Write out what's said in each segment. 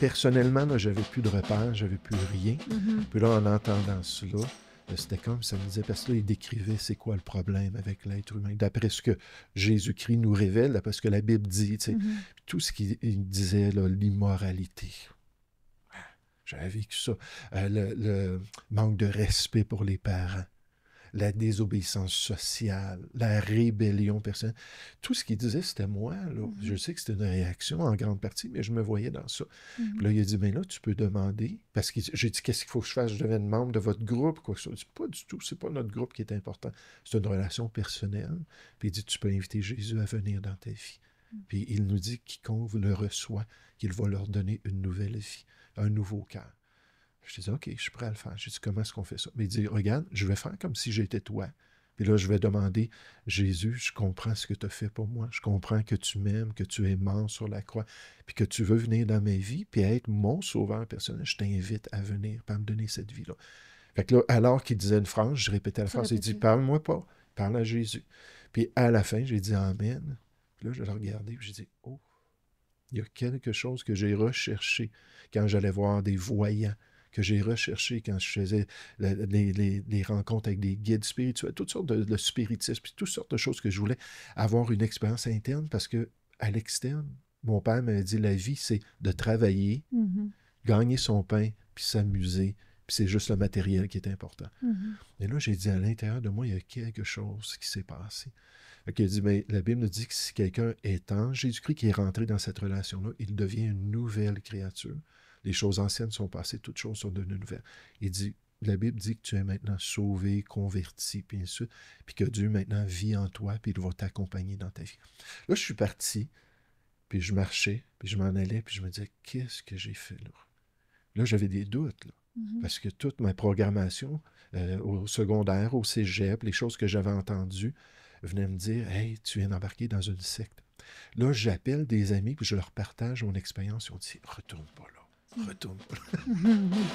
personnellement, là, j'avais plus de repères, j'avais plus rien. Puis là, en entendant cela, c'était comme ça me disait, parce que là, il décrivait c'est quoi le problème avec l'être humain, d'après ce que Jésus-Christ nous révèle, d'après ce que la Bible dit, tu sais. Tout ce qu'il disait, là, l'immoralité. J'avais vécu ça. Le manque de respect pour les parents, la désobéissance sociale, la rébellion personnelle. Tout ce qu'il disait, c'était moi. Là. Je sais que c'était une réaction en grande partie, mais je me voyais dans ça. Puis là, il a dit, mais là, tu peux demander, parce que j'ai dit, qu'est-ce qu'il faut que je fasse? Je devienne membre de votre groupe, quoi que ce soit. Il dit, pas du tout, c'est pas notre groupe qui est important. C'est une relation personnelle. Puis il dit, tu peux inviter Jésus à venir dans ta vie. Puis il nous dit, quiconque le reçoit, qu'il va leur donner une nouvelle vie, un nouveau cœur. Je dis, OK, je suis prêt à le faire. J'ai dit, comment est-ce qu'on fait ça? Mais il dit, regarde, je vais faire comme si j'étais toi. Puis là, je vais demander, Jésus, je comprends ce que tu as fait pour moi. Je comprends que tu m'aimes, que tu es mort sur la croix, puis que tu veux venir dans ma vie, puis être mon sauveur personnel. Je t'invite à venir, à me donner cette vie-là. Fait que là, alors qu'il disait une phrase, je répétais la phrase. Il dit, parle-moi pas, parle à Jésus. Puis à la fin, j'ai dit, Amen. Puis là, je l'ai regardé, puis j'ai dit, oh, il y a quelque chose que j'ai recherché quand j'allais voir des voyants, que j'ai recherché quand je faisais les rencontres avec des guides spirituels, toutes sortes de spiritisme, puis toutes sortes de choses que je voulais avoir une expérience interne, parce que à l'externe, mon père m'avait dit, la vie, c'est de travailler, gagner son pain, puis s'amuser, puis c'est juste le matériel qui est important. Et là, j'ai dit, à l'intérieur de moi, il y a quelque chose qui s'est passé. Il a dit, mais la Bible nous dit que si quelqu'un est en Jésus-Christ qui est rentré dans cette relation-là, il devient une nouvelle créature. Les choses anciennes sont passées, toutes choses sont devenues nouvelles. Il dit, la Bible dit que tu es maintenant sauvé, converti, puis ainsi de suite, puis que Dieu maintenant vit en toi, puis il va t'accompagner dans ta vie. Là, je suis parti, puis je marchais, puis je m'en allais, puis je me disais, qu'est-ce que j'ai fait là? Là, j'avais des doutes, là, parce que toute ma programmation au secondaire, au cégep, les choses que j'avais entendues, venaient me dire, « Hey, tu viens d'embarquer dans une secte. » Là, j'appelle des amis, puis je leur partage mon expérience, ils ont dit, « Retourne pas là. Retourne pas là. »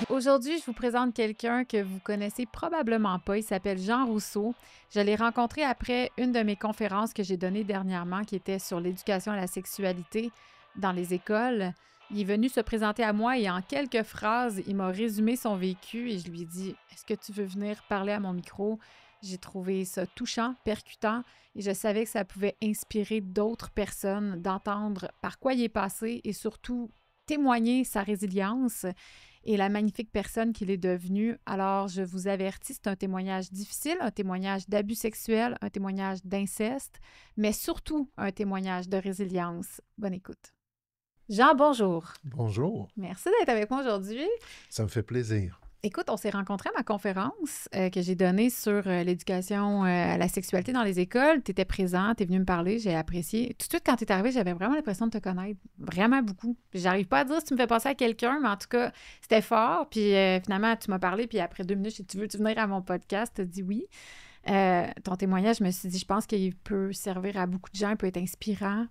Aujourd'hui, je vous présente quelqu'un que vous connaissez probablement pas. Il s'appelle Jean Rousseau. Je l'ai rencontré après une de mes conférences que j'ai données dernièrement, qui était sur l'éducation à la sexualité dans les écoles. Il est venu se présenter à moi et en quelques phrases, il m'a résumé son vécu et je lui ai dit « Est-ce que tu veux venir parler à mon micro? » J'ai trouvé ça touchant, percutant et je savais que ça pouvait inspirer d'autres personnes d'entendre par quoi il est passé et surtout témoigner sa résilience et la magnifique personne qu'il est devenu. Alors, je vous avertis, c'est un témoignage difficile, un témoignage d'abus sexuels, un témoignage d'inceste, mais surtout un témoignage de résilience. Bonne écoute. Jean, bonjour. Bonjour. Merci d'être avec moi aujourd'hui. Ça me fait plaisir. Écoute, on s'est rencontrés à ma conférence que j'ai donnée sur l'éducation à la sexualité dans les écoles. Tu étais présent, tu es venu me parler, j'ai apprécié. Tout de suite, quand tu es arrivé, j'avais vraiment l'impression de te connaître, vraiment beaucoup. J'arrive pas à dire si tu me fais penser à quelqu'un, mais en tout cas, c'était fort. Puis finalement, tu m'as parlé, puis après 2 minutes, j'ai dit, tu veux-tu venir à mon podcast? Tu as dit oui. Ton témoignage, je me suis dit, je pense qu'il peut servir à beaucoup de gens, il peut être inspirant.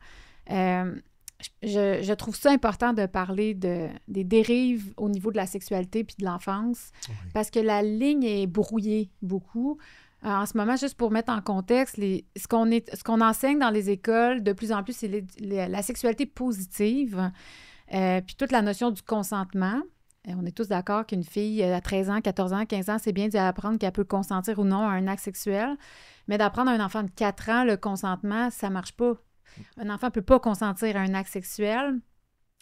Je trouve ça important de parler des dérives au niveau de la sexualité puis de l'enfance, parce que la ligne est brouillée beaucoup. En ce moment, juste pour mettre en contexte, ce qu'on enseigne dans les écoles, de plus en plus, c'est la sexualité positive, puis toute la notion du consentement. On est tous d'accord qu'une fille à 13 ans, 14 ans, 15 ans, c'est bien d'apprendre qu'elle peut consentir ou non à un acte sexuel, mais d'apprendre à un enfant de 4 ans le consentement, ça marche pas. Un enfant ne peut pas consentir à un acte sexuel.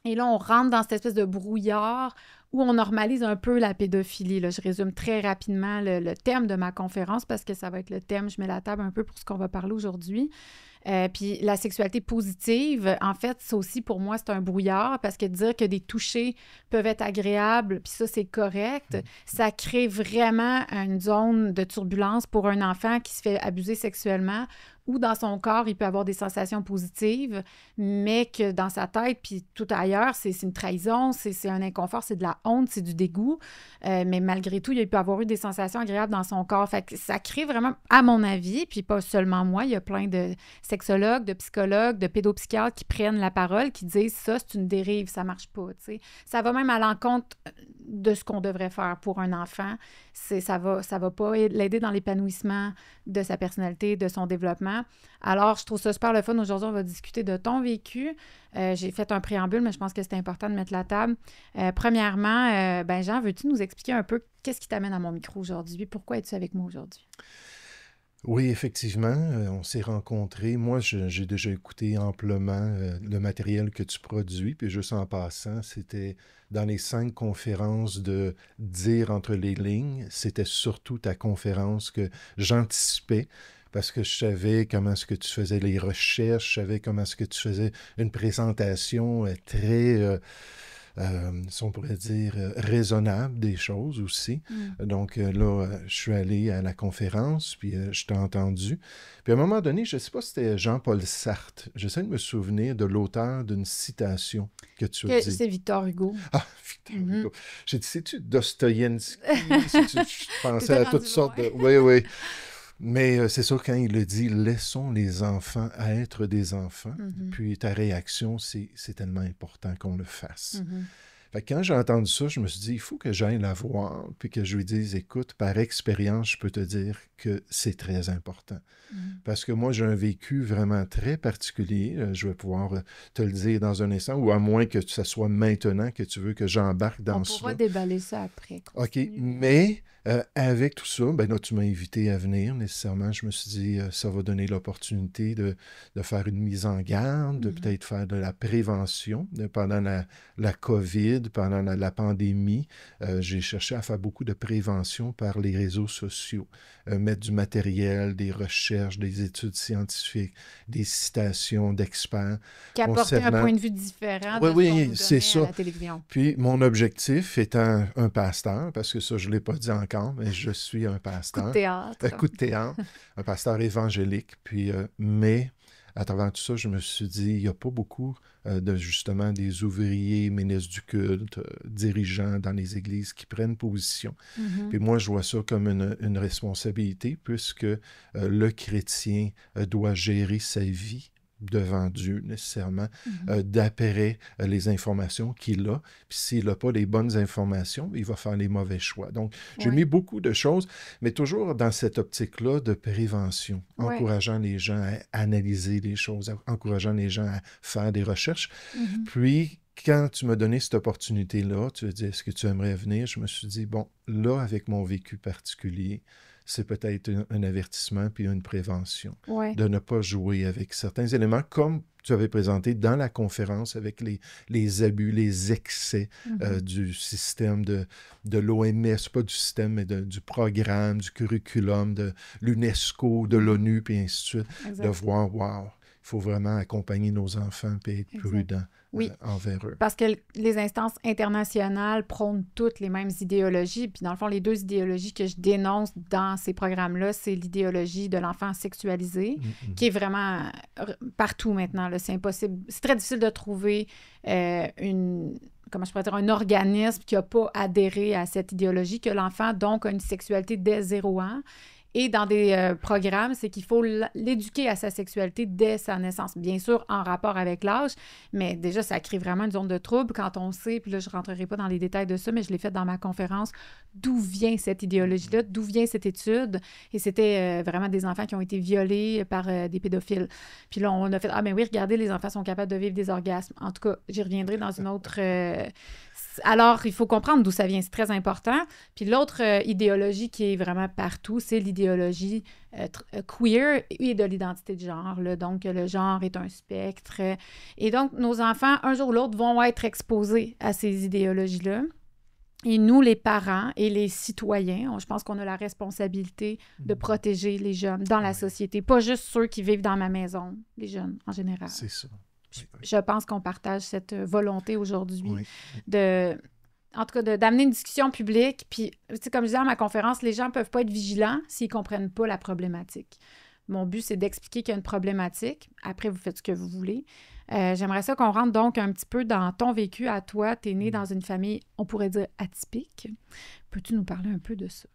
Et là, on rentre dans cette espèce de brouillard où on normalise un peu la pédophilie. Là, je résume très rapidement le thème de ma conférence parce que ça va être le thème, je mets la table un peu pour ce qu'on va parler aujourd'hui. Puis la sexualité positive, en fait, ça aussi, pour moi, c'est un brouillard parce que dire que des touchés peuvent être agréables, puis ça, c'est correct, ça crée vraiment une zone de turbulence pour un enfant qui se fait abuser sexuellement ou dans son corps, il peut avoir des sensations positives, mais que dans sa tête, puis tout ailleurs, c'est une trahison, c'est un inconfort, c'est de la honte, c'est du dégoût. Mais malgré tout, il peut avoir eu des sensations agréables dans son corps. Fait que ça crée vraiment, à mon avis, puis pas seulement moi, il y a plein de sexologues, de psychologues, de pédopsychiatres qui prennent la parole, qui disent ça, c'est une dérive, ça marche pas, tu sais. Ça va même à l'encontre de ce qu'on devrait faire pour un enfant. Ça va pas l'aider dans l'épanouissement de sa personnalité, de son développement. Alors, je trouve ça super le fun. Aujourd'hui, on va discuter de ton vécu. J'ai fait un préambule, mais je pense que c'est important de mettre la table. Premièrement, Jean, veux-tu nous expliquer un peu qu'est-ce qui t'amène à mon micro aujourd'hui? Pourquoi es-tu avec moi aujourd'hui? Oui, effectivement, on s'est rencontrés. Moi, j'ai déjà écouté amplement le matériel que tu produis, puis juste en passant, c'était dans les 5 conférences de Dire entre les lignes, c'était surtout ta conférence que j'anticipais parce que je savais comment est-ce que tu faisais les recherches, je savais comment est-ce que tu faisais une présentation très... si on pourrait dire, raisonnable des choses aussi. Donc là, je suis allé à la conférence, puis je t'ai entendu. Puis à un moment donné, je ne sais pas si c'était Jean-Paul Sartre, j'essaie de me souvenir de l'auteur d'une citation que tu as dit. C'est Victor Hugo. Ah, Victor Hugo. J'ai dit, c'est-tu Dostoïevski? Je pensais à toutes sortes de... Oui, oui. Mais c'est sûr, quand il le dit, laissons les enfants être des enfants, puis ta réaction, c'est tellement important qu'on le fasse. Fait que quand j'ai entendu ça, je me suis dit, il faut que j'aille la voir, puis que je lui dise, écoute, par expérience, je peux te dire que c'est très important. Parce que moi, j'ai un vécu vraiment très particulier. Je vais pouvoir te le dire dans un instant, ou à moins que ce soit maintenant que tu veux que j'embarque dans ça. On pourra déballer ça après. OK, mais avec tout ça, ben là, tu m'as invité à venir nécessairement. Je me suis dit, ça va donner l'opportunité de faire une mise en garde, de peut-être faire de la prévention. Pendant la COVID, pendant la pandémie, j'ai cherché à faire beaucoup de prévention par les réseaux sociaux. Mettre du matériel, des recherches, des études scientifiques, des citations d'experts. Qui apportaient un point de vue différent de oui, c'est ça. À la télévision. Puis mon objectif étant un pasteur, parce que ça, je ne l'ai pas dit encore, mais je suis un pasteur. Coup de théâtre. Coup de théâtre, un pasteur évangélique. Puis, mais à travers tout ça, je me suis dit, il n'y a pas beaucoup de justement des ouvriers, ministres du culte, dirigeants dans les églises qui prennent position. Puis moi, je vois ça comme une responsabilité puisque le chrétien doit gérer sa vie devant Dieu, nécessairement, d'après les informations qu'il a. Puis s'il n'a pas les bonnes informations, il va faire les mauvais choix. Donc, j'ai mis beaucoup de choses, mais toujours dans cette optique-là de prévention, encourageant les gens à analyser les choses, encourageant les gens à faire des recherches. Puis, quand tu m'as donné cette opportunité-là, tu as dit, est-ce que tu aimerais venir? Je me suis dit, bon, là, avec mon vécu particulier, c'est peut-être un avertissement puis une prévention de ne pas jouer avec certains éléments comme tu avais présenté dans la conférence avec les abus, les excès du système de l'OMS, pas du système, mais du programme, du curriculum, de l'UNESCO, de l'ONU, puis ainsi de suite. Exact. De voir, wow, il faut vraiment accompagner nos enfants et être prudent. Envers eux. Parce que les instances internationales prônent toutes les mêmes idéologies. Puis dans le fond, les 2 idéologies que je dénonce dans ces programmes-là, c'est l'idéologie de l'enfant sexualisé, qui est vraiment partout maintenant. Là. C'est impossible. C'est très difficile de trouver comment je pourrais dire, un organisme qui n'a pas adhéré à cette idéologie, que l'enfant, donc, a une sexualité dès 0 ans. Et dans des programmes, c'est qu'il faut l'éduquer à sa sexualité dès sa naissance. Bien sûr, en rapport avec l'âge, mais déjà, ça crée vraiment une zone de trouble quand on sait, puis là, je ne rentrerai pas dans les détails de ça, mais je l'ai fait dans ma conférence, d'où vient cette idéologie-là, d'où vient cette étude. Et c'était vraiment des enfants qui ont été violés par des pédophiles. Puis là, on a fait, ah, mais oui, regardez, les enfants sont capables de vivre des orgasmes. En tout cas, j'y reviendrai dans une autre... Alors, il faut comprendre d'où ça vient, c'est très important. Puis l'autre idéologie qui est vraiment partout, c'est l'idéologie queer et de l'identité de genre. Là. Donc, le genre est un spectre. Et donc, nos enfants, un jour ou l'autre, vont être exposés à ces idéologies-là. Et nous, les parents et les citoyens, je pense qu'on a la responsabilité de protéger les jeunes dans la société, pas juste ceux qui vivent dans ma maison, les jeunes en général. C'est ça. Je pense qu'on partage cette volonté aujourd'hui en tout cas, d'amener une discussion publique. Puis, tu sais, comme je disais à ma conférence, les gens ne peuvent pas être vigilants s'ils ne comprennent pas la problématique. Mon but, c'est d'expliquer qu'il y a une problématique. Après, vous faites ce que vous voulez. J'aimerais ça qu'on rentre donc un petit peu dans ton vécu à toi. Tu es né dans une famille, on pourrait dire, atypique. Peux-tu nous parler un peu de ça?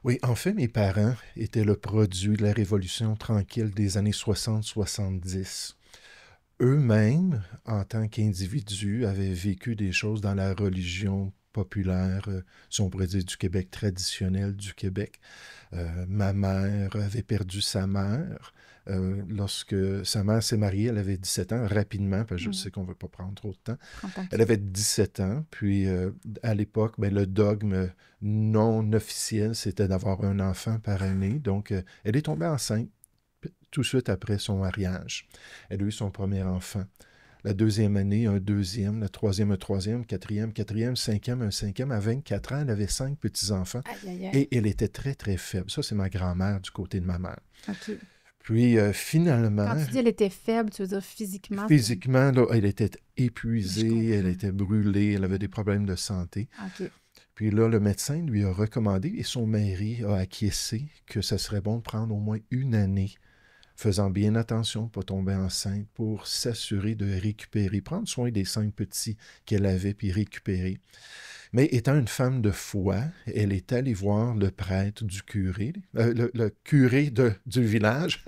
Oui, en fait, mes parents étaient le produit de la Révolution tranquille des années 60-70. Eux-mêmes, en tant qu'individus, avaient vécu des choses dans la religion populaire, si on pourrait dire du Québec traditionnel du Québec. Ma mère avait perdu sa mère. Lorsque sa mère s'est mariée, elle avait 17 ans, rapidement, parce que je sais qu'on ne veut pas prendre trop de temps. Elle avait 17 ans, puis à l'époque, ben, le dogme non officiel, c'était d'avoir un enfant par année. Donc, elle est tombée enceinte tout de suite après son mariage. Elle a eu son premier enfant. La deuxième année, un deuxième, la troisième, un troisième, quatrième, cinquième, un cinquième. À 24 ans, elle avait 5 petits-enfants. Aïe, aïe, aïe. Et elle était très, très faible. Ça, c'est ma grand-mère du côté de ma mère. OK. Puis, finalement... Quand tu dis elle était faible, tu veux dire physiquement? Physiquement, là, elle était Je épuisée, comprends. elle était brûlée, elle avait des problèmes de santé. OK. Puis là, le médecin lui a recommandé, et son mari a acquiescé, que ça serait bon de prendre au moins une année, faisant bien attention pour pas tomber enceinte, pour s'assurer de récupérer, prendre soin des 5 petits qu'elle avait, puis récupérer. Mais étant une femme de foi, elle est allée voir le prêtre du curé, le curé du village,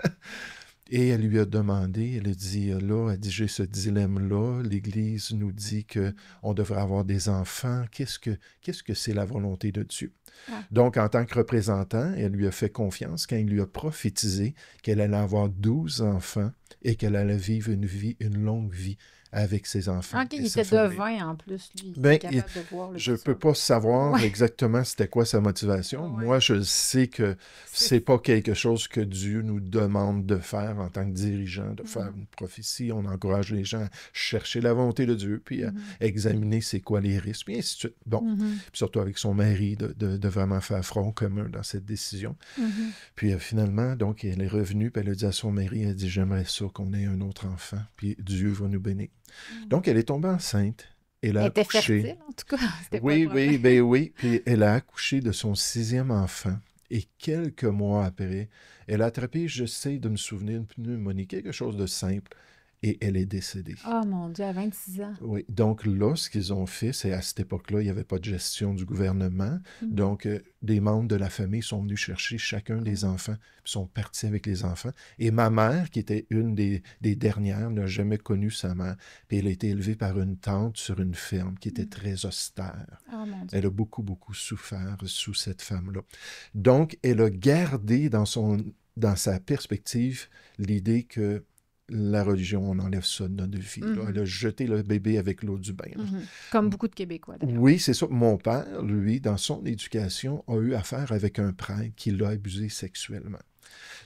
et elle lui a demandé, elle a dit, là, elle dit, j'ai ce dilemme-là, l'Église nous dit qu'on devrait avoir des enfants, qu'est-ce que c'est la volonté de Dieu? Ah. Donc, en tant que représentant, elle lui a fait confiance quand il lui a prophétisé qu'elle allait avoir 12 enfants et qu'elle allait vivre une longue vie avec ses enfants. OK, il était devin en plus, lui. Il était capable de voir le je ne futur. peux pas savoir exactement c'était quoi sa motivation. Ouais. Moi, je sais que c'est pas quelque chose que Dieu nous demande de faire en tant que dirigeant, de faire une prophétie. On encourage les gens à chercher la volonté de Dieu, puis à examiner c'est quoi les risques, puis ainsi de suite. Bon, puis surtout avec son mari, de vraiment faire front commun dans cette décision. Puis finalement, donc, elle est revenue, puis elle a dit à son mari, elle dit, j'aimerais ça qu'on ait un autre enfant, puis Dieu va nous bénir. Donc, elle est tombée enceinte. Elle a était accouché. fertile, en tout cas. C'était Oui, pas le oui, oui. Puis elle a accouché de son 6e enfant. Et quelques mois après, elle a attrapé, j'essaie de me souvenir, une pneumonie, quelque chose de simple. Et elle est décédée. Oh mon Dieu, à 26 ans. Oui, donc là, ce qu'ils ont fait, c'est à cette époque-là, il n'y avait pas de gestion du gouvernement. Donc, des membres de la famille sont venus chercher chacun des enfants, puis sont partis avec les enfants. Et ma mère, qui était une des dernières, n'a jamais connu sa mère. Puis elle a été élevée par une tante sur une ferme qui était très austère. Oh mon Dieu. Elle a beaucoup, beaucoup souffert sous cette femme-là. Donc, elle a gardé dans sa perspective l'idée que la religion, on enlève ça de notre vie. Là. Elle a jeté le bébé avec l'eau du bain. Comme beaucoup de Québécois, d'ailleurs. Oui, c'est ça. Mon père, lui, dans son éducation, a eu affaire avec un prêtre qui l'a abusé sexuellement.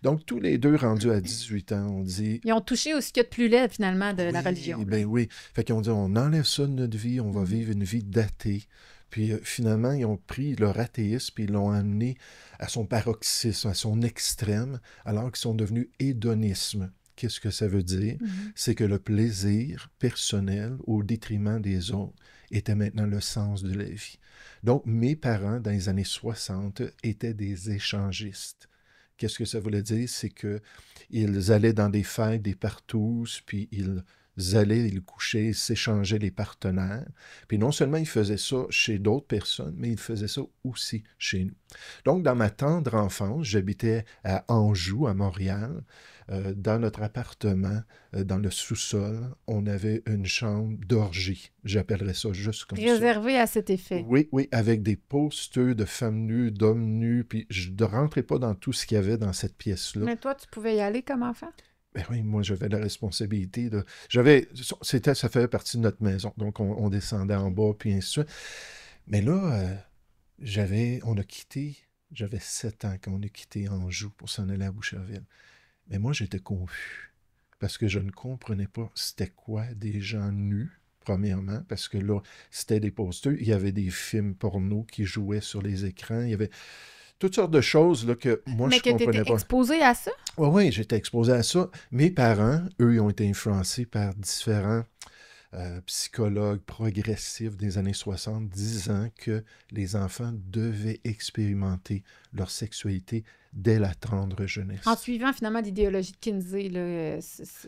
Donc, tous les deux rendus à 18 ans, on dit... Ils ont touché aussi ce qu'il y a de plus laid, finalement, de la religion. Ben oui. Fait qu'ils ont dit, on enlève ça de notre vie, on va vivre une vie d'athée. Puis finalement, ils ont pris leur athéisme et ils l'ont amené à son paroxysme, à son extrême, alors qu'ils sont devenus hédonisme. Qu'est-ce que ça veut dire? C'est que le plaisir personnel au détriment des autres était maintenant le sens de la vie. Donc, mes parents, dans les années 60, étaient des échangistes. Qu'est-ce que ça voulait dire? C'est qu'ils allaient dans des fêtes, des partouzes, puis ils couchaient, ils s'échangeaient les partenaires. Puis non seulement ils faisaient ça chez d'autres personnes, mais ils faisaient ça aussi chez nous. Donc, dans ma tendre enfance, j'habitais à Anjou, à Montréal. Dans notre appartement, dans le sous-sol, on avait une chambre d'orgie. J'appellerais ça juste comme ça. Réservé à cet effet. Oui, oui, avec des posters de femmes nues, d'hommes nus, puis je ne rentrais pas dans tout ce qu'il y avait dans cette pièce-là. Mais toi, tu pouvais y aller comme enfant? Ben oui, moi, j'avais la responsabilité de... Ça faisait partie de notre maison, donc on descendait en bas, puis ainsi de suite. Mais là, on a quitté... J'avais 7 ans quand on a quitté Anjou pour s'en aller à Boucherville. Mais moi, j'étais confus, parce que je ne comprenais pas c'était quoi des gens nus, premièrement, parce que là, c'était des posters, il y avait des films porno qui jouaient sur les écrans, il y avait toutes sortes de choses là, que moi, je comprenais pas. Mais que tu étais exposé à ça? Oui, j'étais exposé à ça. Mes parents, eux, ils ont été influencés par différents psychologues progressifs des années 60, disant que les enfants devaient expérimenter leur sexualité dès la tendre jeunesse. En suivant finalement l'idéologie de Kinsey, là,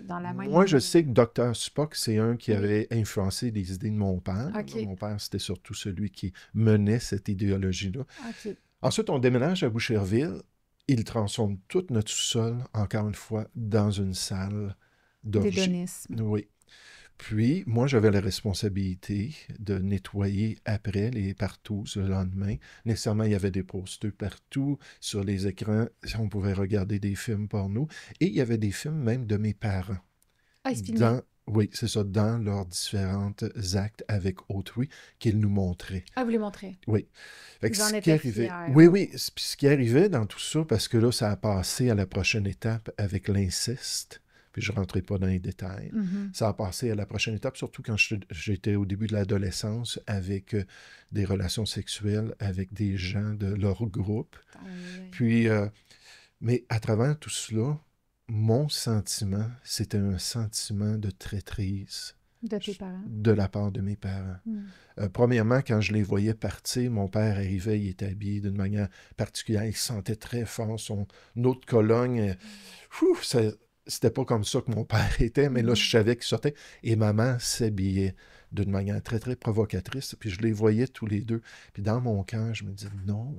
dans la même... Moi, je sais que Dr. Spock, c'est un qui avait influencé les idées de mon père. Okay. Mon père, c'était surtout celui qui menait cette idéologie-là. Okay. Ensuite, on déménage à Boucherville. Il transforme tout notre sous-sol, encore une fois, dans une salle d'orgie. D'hédonisme. Oui. Puis, moi, j'avais la responsabilité de nettoyer après les partous le lendemain. Nécessairement, il y avait des posters partout sur les écrans. On pouvait regarder des films porno. Et il y avait des films même de mes parents. Ah, ils se filmaient. Oui, c'est ça, dans leurs différents actes avec autrui qu'ils nous montraient. Ah, vous les montrez. Oui. Fait que Ils en ce qui étaient arrivait, fiers. oui, oui, puis ce qui arrivait dans tout ça, parce que là, ça a passé à la prochaine étape avec l'inceste, puis je ne rentrais pas dans les détails. Ça a passé à la prochaine étape, surtout quand j'étais au début de l'adolescence avec des relations sexuelles avec des gens de leur groupe. Puis, mais à travers tout cela, mon sentiment, c'était un sentiment de traîtrise. De tes parents? De la part de mes parents. Premièrement, quand je les voyais partir, mon père arrivait, il était habillé d'une manière particulière, il sentait très fort son autre Cologne. C'était pas comme ça que mon père était, mais là, je savais qu'il sortait. Et maman s'habillait d'une manière très, très provocatrice. Puis je les voyais tous les deux. Puis dans mon cœur, je me disais, non,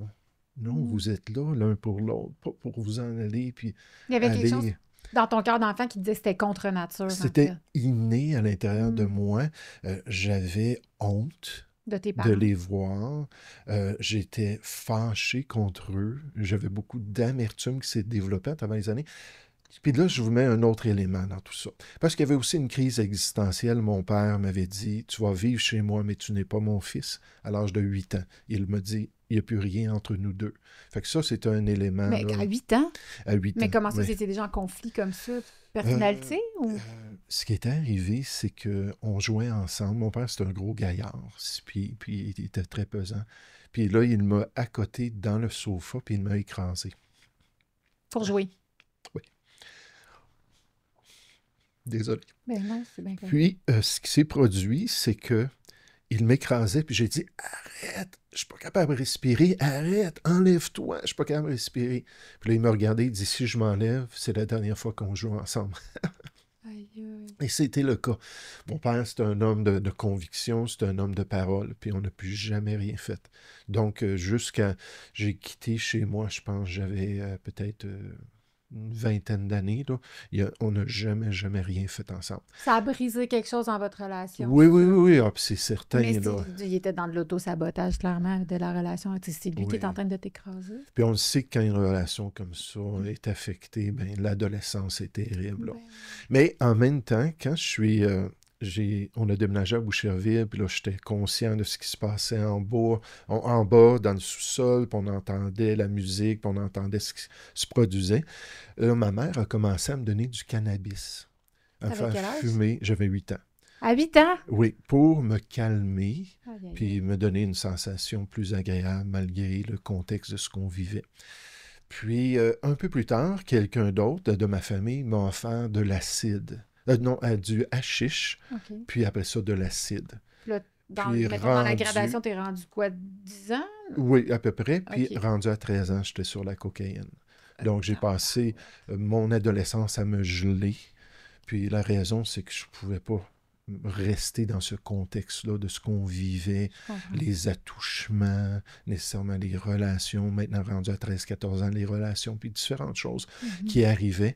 vous êtes là l'un pour l'autre, pas pour vous en aller, puis il y avait aller... quelque chose dans ton cœur d'enfant qui te disait que c'était contre nature. C'était inné à l'intérieur de moi. J'avais honte de les voir. J'étais fâché contre eux. J'avais beaucoup d'amertume qui s'est développée à travers les années. Puis là, je vous mets un autre élément dans tout ça. Parce qu'il y avait aussi une crise existentielle. Mon père m'avait dit, « Tu vas vivre chez moi, mais tu n'es pas mon fils. » À l'âge de 8 ans. Il m'a dit, « Il n'y a plus rien entre nous deux. » Fait que ça, c'est un élément... Mais là, à 8 ans? À 8 ans. Mais comment ça, c'était déjà en conflit comme ça? Personnalité? Ce qui était arrivé, c'est qu'on jouait ensemble. Mon père, c'était un gros gaillard. Puis il était très pesant. Puis là, il m'a accoté dans le sofa, puis il m'a écrasé. Pour jouer? Oui. Désolé. Ben non, c'est bien correct. Puis, ce qui s'est produit, c'est que il m'écrasait, puis j'ai dit « Arrête, je suis pas capable de respirer, arrête, enlève-toi, je suis pas capable de respirer. » Puis là, il m'a regardé, il dit « Si je m'enlève, c'est la dernière fois qu'on joue ensemble. » Et c'était le cas. Mon père, c'est un homme de conviction, c'est un homme de parole, puis on n'a plus jamais rien fait. Donc, jusqu'à... J'ai quitté chez moi, je pense, j'avais peut-être... une vingtaine d'années, là, on n'a jamais rien fait ensemble. Ça a brisé quelque chose dans votre relation? Oui, ah, puis c'est certain. Mais là. Il était dans de l'auto-sabotage, clairement, de la relation. C'est lui qui est en train de t'écraser. Puis on le sait que quand une relation comme ça est affectée, ben, l'adolescence est terrible. Là. Mais en même temps, quand je suis... on a déménagé à Boucherville, puis là, j'étais conscient de ce qui se passait en bas, dans le sous-sol, puis on entendait la musique, puis on entendait ce qui se produisait. Là, ma mère a commencé à me donner du cannabis. À me faire fumer. J'avais 8 ans. À 8 ans? Oui, pour me calmer, puis me donner une sensation plus agréable malgré le contexte de ce qu'on vivait. Puis, un peu plus tard, quelqu'un d'autre de ma famille m'a offert de l'acide. Non, du hashish, puis après ça, de l'acide. Dans la gradation, t'es rendu quoi, 10 ans? Oui, à peu près. Puis rendu à 13 ans, j'étais sur la cocaïne. Donc, j'ai passé mon adolescence à me geler. Puis la raison, c'est que je ne pouvais pas rester dans ce contexte-là de ce qu'on vivait, les attouchements, nécessairement les relations, maintenant rendu à 13-14 ans, les relations, puis différentes choses qui arrivaient.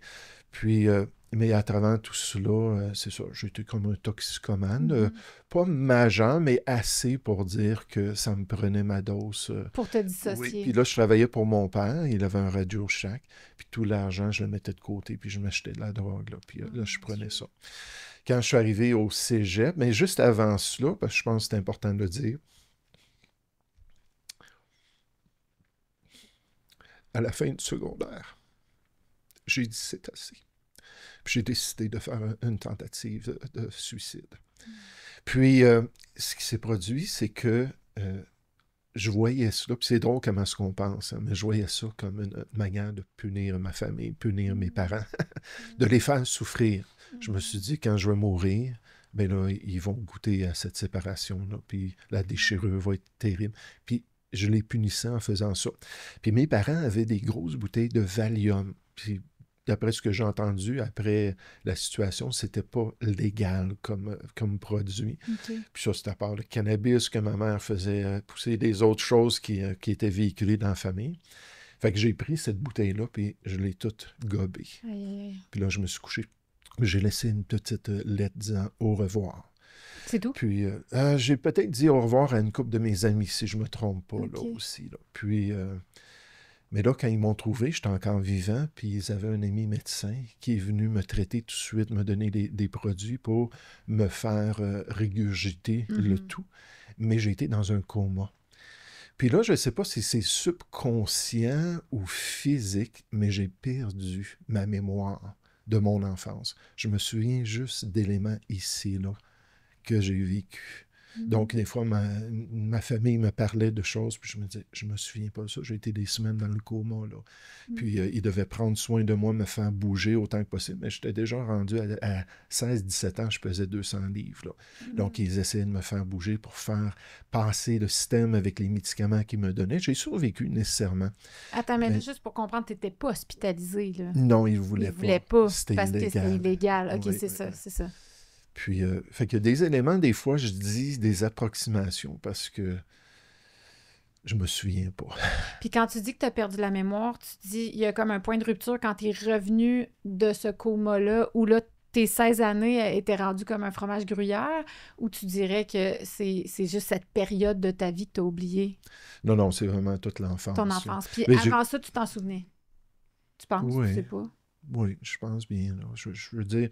Puis, mais à travers tout cela, c'est ça, j'étais comme un toxicomane, pas majeur, mais assez pour dire que ça me prenait ma dose. Pour te dissocier. Oui, puis là, je travaillais pour mon père, il avait un Radio Shack, puis tout l'argent, je le mettais de côté, puis je m'achetais de la drogue, là, puis là, je prenais ça. Quand je suis arrivé au cégep, mais juste avant cela, parce que je pense que c'est important de le dire, à la fin du secondaire, j'ai dit c'est assez. Puis j'ai décidé de faire une tentative de suicide. Puis, ce qui s'est produit, c'est que je voyais ça, puis c'est drôle comment est-ce qu'on pense, hein, mais je voyais ça comme une manière de punir ma famille, punir mes parents, de les faire souffrir. Je me suis dit, quand je vais mourir, ben là, ils vont goûter à cette séparation-là, puis la déchirure va être terrible. Puis je les punissais en faisant ça. Puis mes parents avaient des grosses bouteilles de Valium. Puis d'après ce que j'ai entendu, après la situation, c'était pas légal comme produit. Puis ça, c'était à part le cannabis que ma mère faisait pousser, des autres choses qui étaient véhiculées dans la famille. Fait que j'ai pris cette bouteille-là, puis je l'ai toute gobée. Puis là, je me suis couché J'ai laissé une petite lettre disant « au revoir ». C'est tout? Puis, j'ai peut-être dit au revoir à une couple de mes amis, si je me trompe pas, là aussi. Là. Puis, mais là, quand ils m'ont trouvé, j'étais encore vivant, puis ils avaient un ami médecin qui est venu me traiter tout de suite, me donner des produits pour me faire régurgiter le tout. Mais j'ai été dans un coma. Puis là, je ne sais pas si c'est subconscient ou physique, mais j'ai perdu ma mémoire de mon enfance. Je me souviens juste d'éléments ici, là, que j'ai vécu. Donc, des fois, ma famille me parlait de choses, puis je me disais, je me souviens pas de ça. J'ai été des semaines dans le coma, là. Puis, ils devaient prendre soin de moi, me faire bouger autant que possible. Mais j'étais déjà rendu à 16-17 ans, je pesais 200 livres, là. Donc, ils essayaient de me faire bouger pour faire passer le système avec les médicaments qu'ils me donnaient. J'ai survécu, nécessairement. Attends, mais juste pour comprendre, tu n'étais pas hospitalisé, là. Non, ils ne voulaient pas. C'était parce illégal. Que c'était illégal. OK, c'est ça. Puis, fait que des éléments, des fois, je dis des approximations parce que je me souviens pas. Puis quand tu dis que tu as perdu la mémoire, tu dis il y a comme un point de rupture quand tu es revenu de ce coma-là où là, tes 16 années étaient rendues comme un fromage gruyère, ou tu dirais que c'est juste cette période de ta vie que tu as oubliée? Non, c'est vraiment toute l'enfance. Ton enfance. Puis avant ça, tu t'en souvenais? Tu penses? Oui. Tu sais pas? Oui, je pense bien. Là. Je veux dire,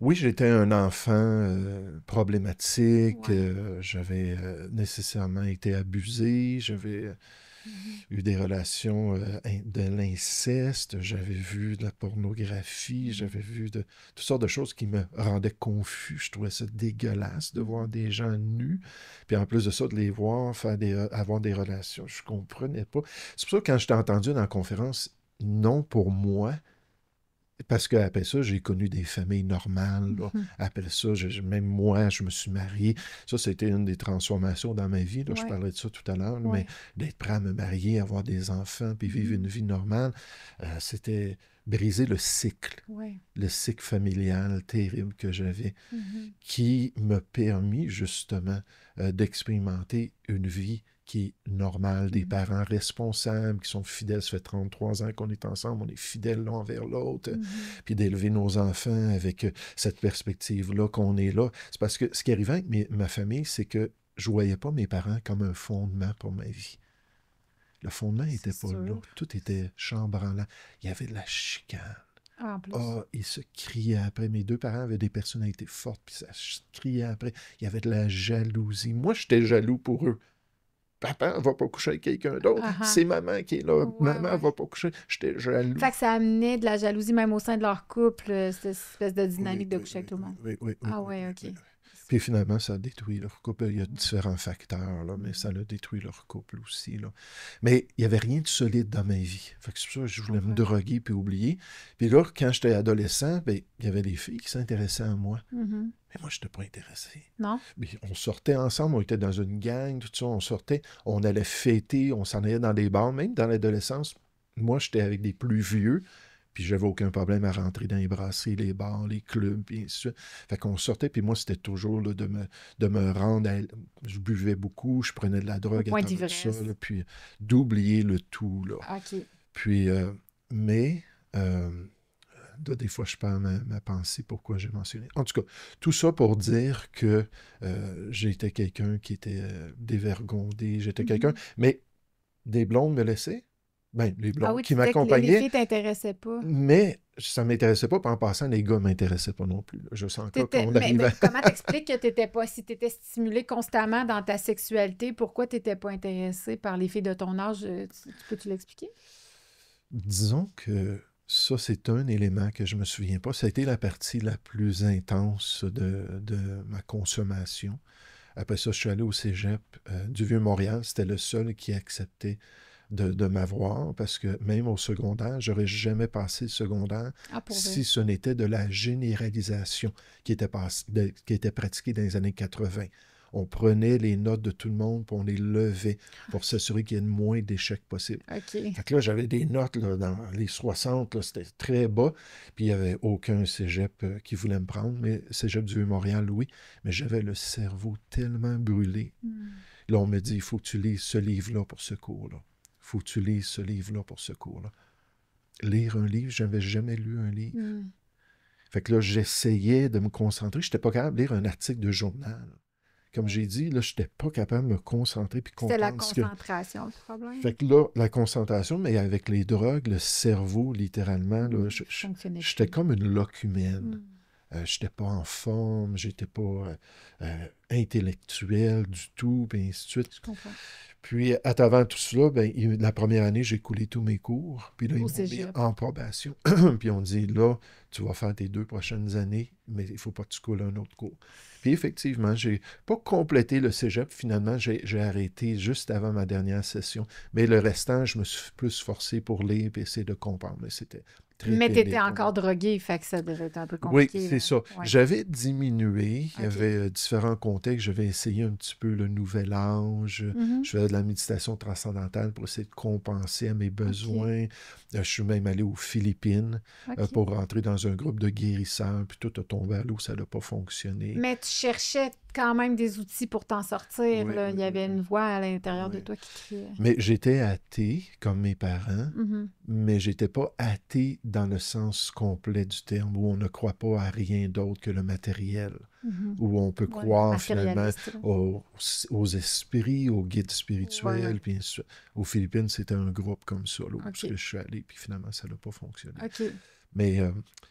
oui, j'étais un enfant problématique. Ouais. J'avais nécessairement été abusé. J'avais eu des relations de l'inceste. J'avais vu de la pornographie. J'avais vu toutes sortes de choses qui me rendaient confus. Je trouvais ça dégueulasse de voir des gens nus. Puis en plus de ça, de les voir avoir des relations. Je comprenais pas. C'est pour ça que quand je t'ai entendu dans la conférence, non pour moi, parce qu'après ça, j'ai connu des familles normales. Là. Après ça, même moi, je me suis marié. Ça, c'était une des transformations dans ma vie. Là. Je parlais de ça tout à l'heure. Mais d'être prêt à me marier, avoir des enfants, puis vivre une vie normale, c'était briser le cycle. Le cycle familial terrible que j'avais, qui m'a permis justement d'expérimenter une vie qui est normale, des parents responsables, qui sont fidèles. Ça fait 33 ans qu'on est ensemble, on est fidèles l'un envers l'autre, puis d'élever nos enfants avec cette perspective-là qu'on est là. C'est parce que ce qui arrivait avec ma famille, c'est que je ne voyais pas mes parents comme un fondement pour ma vie. Le fondement n'était pas là. Tout était chambranlant. Il y avait de la chicane. Ils se criaient après. Mes deux parents avaient des personnalités fortes, puis ça se criait après. Il y avait de la jalousie. Moi, j'étais jaloux pour eux. Papa ne va pas coucher avec quelqu'un d'autre. C'est maman qui est là. Maman ne va pas coucher. J'étais jaloux. Fait que ça amenait de la jalousie même au sein de leur couple, cette espèce de dynamique de coucher avec tout le monde. Oui. OK. Puis finalement, ça a détruit leur couple. Il y a différents facteurs, là, mais ça a détruit leur couple aussi. Là. Mais il n'y avait rien de solide dans ma vie. Fait que c'est pour ça que je voulais me droguer puis oublier. Puis là, quand j'étais adolescent, il y avait des filles qui s'intéressaient à moi. Mais moi, je n'étais pas intéressé. Non? Mais on sortait ensemble, on était dans une gang, tout ça, on sortait, on allait fêter, on s'en allait dans des bars. Même dans l'adolescence, moi, j'étais avec des plus vieux. Puis j'avais aucun problème à rentrer dans les brasseries, les bars, les clubs, et ainsi de suite. Fait qu'on sortait, puis moi, c'était toujours là, de me rendre je buvais beaucoup, je prenais de la drogue à travers ça, là, puis d'oublier le tout, là. OK. Puis, des fois, je perds ma pensée, pourquoi j'ai mentionné. En tout cas, tout ça pour dire que j'étais quelqu'un qui était dévergondé, j'étais quelqu'un... Mais des blondes me laissaient. Les blondes qui m'accompagnaient. Les filles ne t'intéressaient pas. Mais ça ne m'intéressait pas. Puis en passant, les gars ne m'intéressaient pas non plus. Là. Je sens encore qu'on arrive à... Comment t'expliques que tu n'étais pas... Si tu étais stimulé constamment dans ta sexualité, pourquoi tu n'étais pas intéressé par les filles de ton âge? Peux-tu l'expliquer? Disons que ça, c'est un élément que je ne me souviens pas. Ça a été la partie la plus intense de ma consommation. Après ça, je suis allé au cégep du Vieux-Montréal. C'était le seul qui acceptait de m'avoir, parce que même au secondaire, j'aurais jamais passé le secondaire si ce n'était de la généralisation qui était pratiquée dans les années 80. On prenait les notes de tout le monde, puis on les levait pour s'assurer qu'il y ait le moins d'échecs possible. Fait que là, j'avais des notes là, dans les 60, là, c'était très bas, puis il n'y avait aucun cégep qui voulait me prendre, mais cégep du Vieux-Montréal, oui, mais j'avais le cerveau tellement brûlé. Là, on me dit, il faut que tu lises ce livre-là pour ce cours-là. Il faut que tu lises ce livre-là pour ce cours-là. Lire un livre, je n'avais jamais lu un livre. Fait que là, j'essayais de me concentrer. Je n'étais pas capable de lire un article de journal. Comme j'ai dit, là, je n'étais pas capable de me concentrer puis C'était la comprendre ce que... concentration, le problème. Fait que là, la concentration, mais avec les drogues, le cerveau, littéralement, là, Fonctionnait j'étais plus. comme une locumène. Je n'étais pas en forme, j'étais pas intellectuel du tout, puis ainsi de suite. Je comprends. Puis, à travers tout cela, ben, la première année, j'ai coulé tous mes cours. Puis là, ils Au m'ont mis cégep. en probation. Puis on dit, là, tu vas faire tes 2 prochaines années, mais il ne faut pas que tu coules un autre cours. Puis effectivement, j'ai pas complété le cégep. Finalement, j'ai arrêté juste avant ma dernière session. Mais le restant, je me suis plus forcé pour lire et essayer de comprendre. Mais c'était très Mais tu étais pénible pour moi. encore drogué, fait que ça devait être un peu Oui, compliqué. c'est là. ça. Ouais. J'avais diminué. Il y OK. avait différents contextes. J'avais essayé un petit peu le nouvel âge. Mhm. Je faisais de la méditation transcendantale pour essayer de compenser à mes besoins. Je suis même allé aux Philippines OK. pour rentrer dans un groupe de guérisseurs. Puis tout a tombé à l'eau, ça n'a pas fonctionné. Mais tu cherchais quand même des outils pour t'en sortir. Oui, Là. oui, Il y avait oui. une voix à l'intérieur de Oui. toi qui criait. Mais j'étais athée, comme mes parents, Mhm. mais j'étais pas athée dans le sens complet du terme, où on ne croit pas à rien d'autre que le matériel, Mhm. où on peut Ouais, croire finalement matérialiste. Là. aux esprits, aux guides spirituels, Ouais. puis ainsi de suite. Aux Philippines, c'était un groupe comme ça, là, où OK. je suis allé, puis finalement, ça n'a pas fonctionné. OK. Mais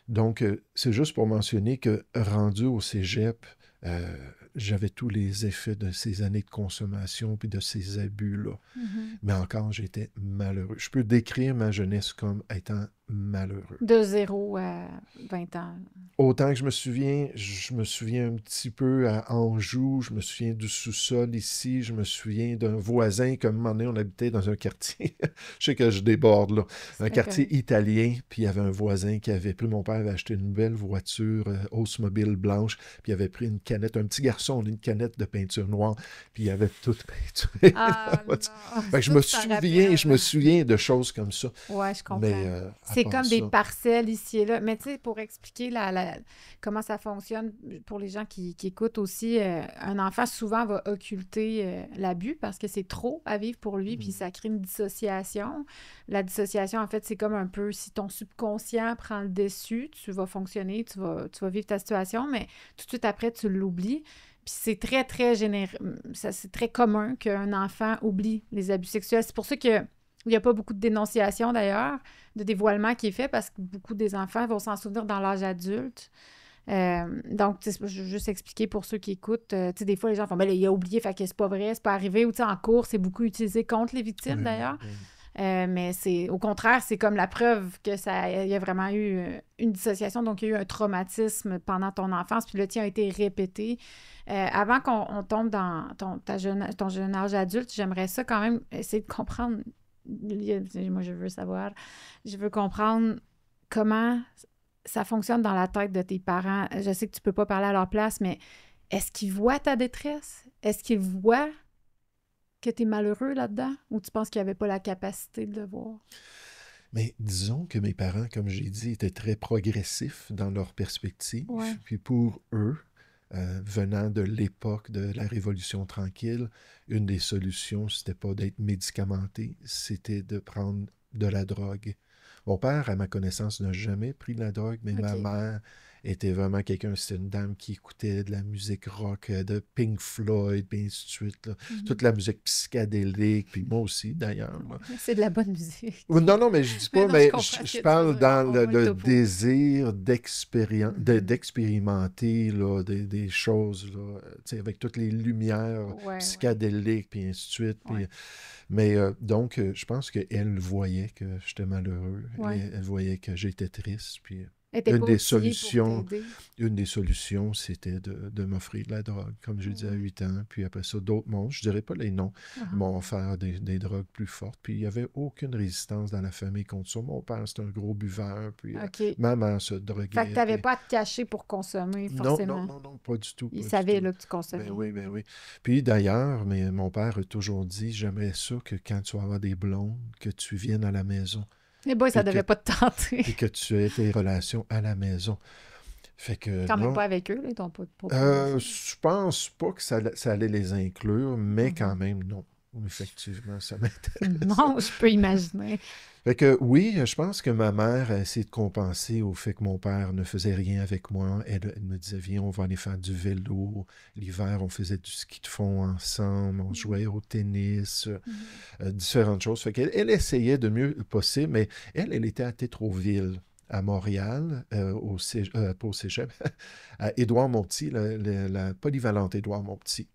donc, c'est juste pour mentionner que rendu au cégep, j'avais tous les effets de ces années de consommation puis de ces abus-là. Mhm. Mais encore, j'étais malheureux. Je peux décrire ma jeunesse comme étant malheureux. De 0 à 20 ans. Autant que je me souviens un petit peu à Anjou, je me souviens du sous-sol ici, je me souviens d'un voisin, comme un moment donné, on habitait dans un quartier, je sais que je déborde là, un quartier correct. italien, puis il y avait un voisin qui avait pris, mon père avait acheté une belle voiture Oldsmobile blanche, puis il avait pris une canette, un petit garçon, une canette de peinture noire, puis il avait tout peinturé. Ah non! Fait que je Ça, me tu t'en souviens de choses comme ça. Ouais, je comprends. Mais à C'est part comme des ça, parcelles ici et là. Mais tu sais, pour expliquer comment ça fonctionne pour les gens qui écoutent aussi, un enfant souvent va occulter l'abus parce que c'est trop à vivre pour lui, puis ça crée une dissociation. La dissociation, en fait, c'est comme un peu si ton subconscient prend le dessus, tu vas fonctionner, tu vas vivre ta situation, mais tout de suite après, tu l'oublies. Puis c'est très, très c'est très commun qu'un enfant oublie les abus sexuels. C'est pour ça qu'il n'y a pas beaucoup de dénonciation, d'ailleurs, de dévoilement qui est fait, parce que beaucoup des enfants vont s'en souvenir dans l'âge adulte. Donc, je veux juste expliquer pour ceux qui écoutent, tu sais, des fois, les gens font « Ben là, il a oublié, fait que c'est pas vrai, c'est pas arrivé. » Ou tu sais, en cours, c'est beaucoup utilisé contre les victimes, oui, d'ailleurs. oui. Mais au contraire, c'est comme la preuve que il y a vraiment eu une dissociation, donc il y a eu un traumatisme pendant ton enfance, puis le tien a été répété. Avant qu'on tombe dans ton jeune âge adulte, j'aimerais ça quand même essayer de comprendre. Moi, je veux comprendre comment ça fonctionne dans la tête de tes parents. Je sais que tu peux pas parler à leur place, mais est-ce qu'ils voient ta détresse? Est-ce qu'ils voient que tu es malheureux là-dedans, ou tu penses qu'ils n'avaient pas la capacité de le voir? Mais disons que mes parents, comme j'ai dit, étaient très progressifs dans leur perspective. Ouais. Puis pour eux, venant de l'époque de la Révolution tranquille, une des solutions, c'était pas d'être médicamenté, c'était de prendre de la drogue. Mon père, à ma connaissance, n'a jamais pris de la drogue, mais ma mère était vraiment quelqu'un, c'était une dame qui écoutait de la musique rock, de Pink Floyd, puis ainsi de suite. Là. Toute la musique psychédélique, puis moi aussi, d'ailleurs. C'est de la bonne musique. Non, mais je dis pas, non, mais je parle dans le topo. désir d'expérimenter là, des choses, là, avec toutes les lumières psychédéliques, puis ainsi de suite. Puis, mais donc, je pense qu'elle voyait que j'étais malheureux. Elle voyait que j'étais triste, puis... Une des solutions, c'était de m'offrir de la drogue, comme je disais à 8 ans. Puis après ça, d'autres mondes, je ne dirais pas les noms, m'ont offert des drogues plus fortes. Puis il n'y avait aucune résistance dans la famille contre ça. Mon père, c'était un gros buveur. Puis maman se droguait. Fait que tu n'avais pas à te cacher pour consommer, forcément. Non, pas du tout. Il savait là, que tu consommais. Ben oui. Puis d'ailleurs, mon père a toujours dit, j'aimerais ça que quand tu vas avoir des blondes, que tu viennes à la maison. Eh bien, ça ne devait pas te tenter. Et que tu aies tes relations à la maison. Fait que, quand même pas avec eux, ils t'ont pas je pense pas que ça allait les inclure, mais quand même, non. Effectivement, ça m'intéresse. Non, je peux imaginer. Fait que oui, je pense que ma mère a essayé de compenser au fait que mon père ne faisait rien avec moi. Elle me disait, viens, on va aller faire du vélo. L'hiver, on faisait du ski de fond ensemble, on jouait au tennis, différentes choses. Fait qu'elle essayait de mieux possible, mais elle était à Tétroville, à Montréal, pas au cégep, à Édouard-Montpetit, la polyvalente Édouard-Montpetit.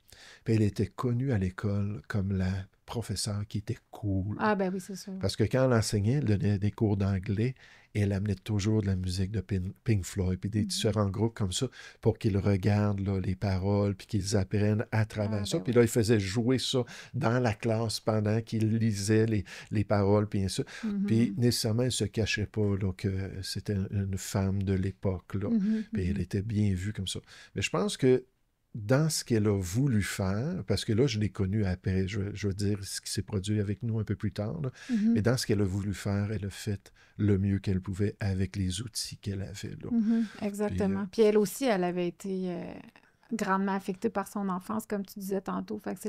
Puis elle était connue à l'école comme la professeure qui était cool. Ah, ben oui, c'est sûr. Parce que quand elle enseignait, elle donnait des cours d'anglais et elle amenait toujours de la musique de Pink Floyd, puis des différents groupes comme ça, pour qu'ils regardent là, les paroles, puis qu'ils apprennent à travers ça. Puis là, ils faisaient jouer ça dans la classe pendant qu'ils lisaient les paroles, puis ainsi. Puis nécessairement, elle ne se cachait pas là, que c'était une femme de l'époque. Là. Puis elle était bien vue comme ça. Mais je pense que dans ce qu'elle a voulu faire, parce que là, je l'ai connue après, je veux dire ce qui s'est produit avec nous un peu plus tard, là, mais dans ce qu'elle a voulu faire, elle a fait le mieux qu'elle pouvait avec les outils qu'elle avait. Là. Exactement. Puis elle aussi, elle avait été grandement affectée par son enfance, comme tu disais tantôt. Fait que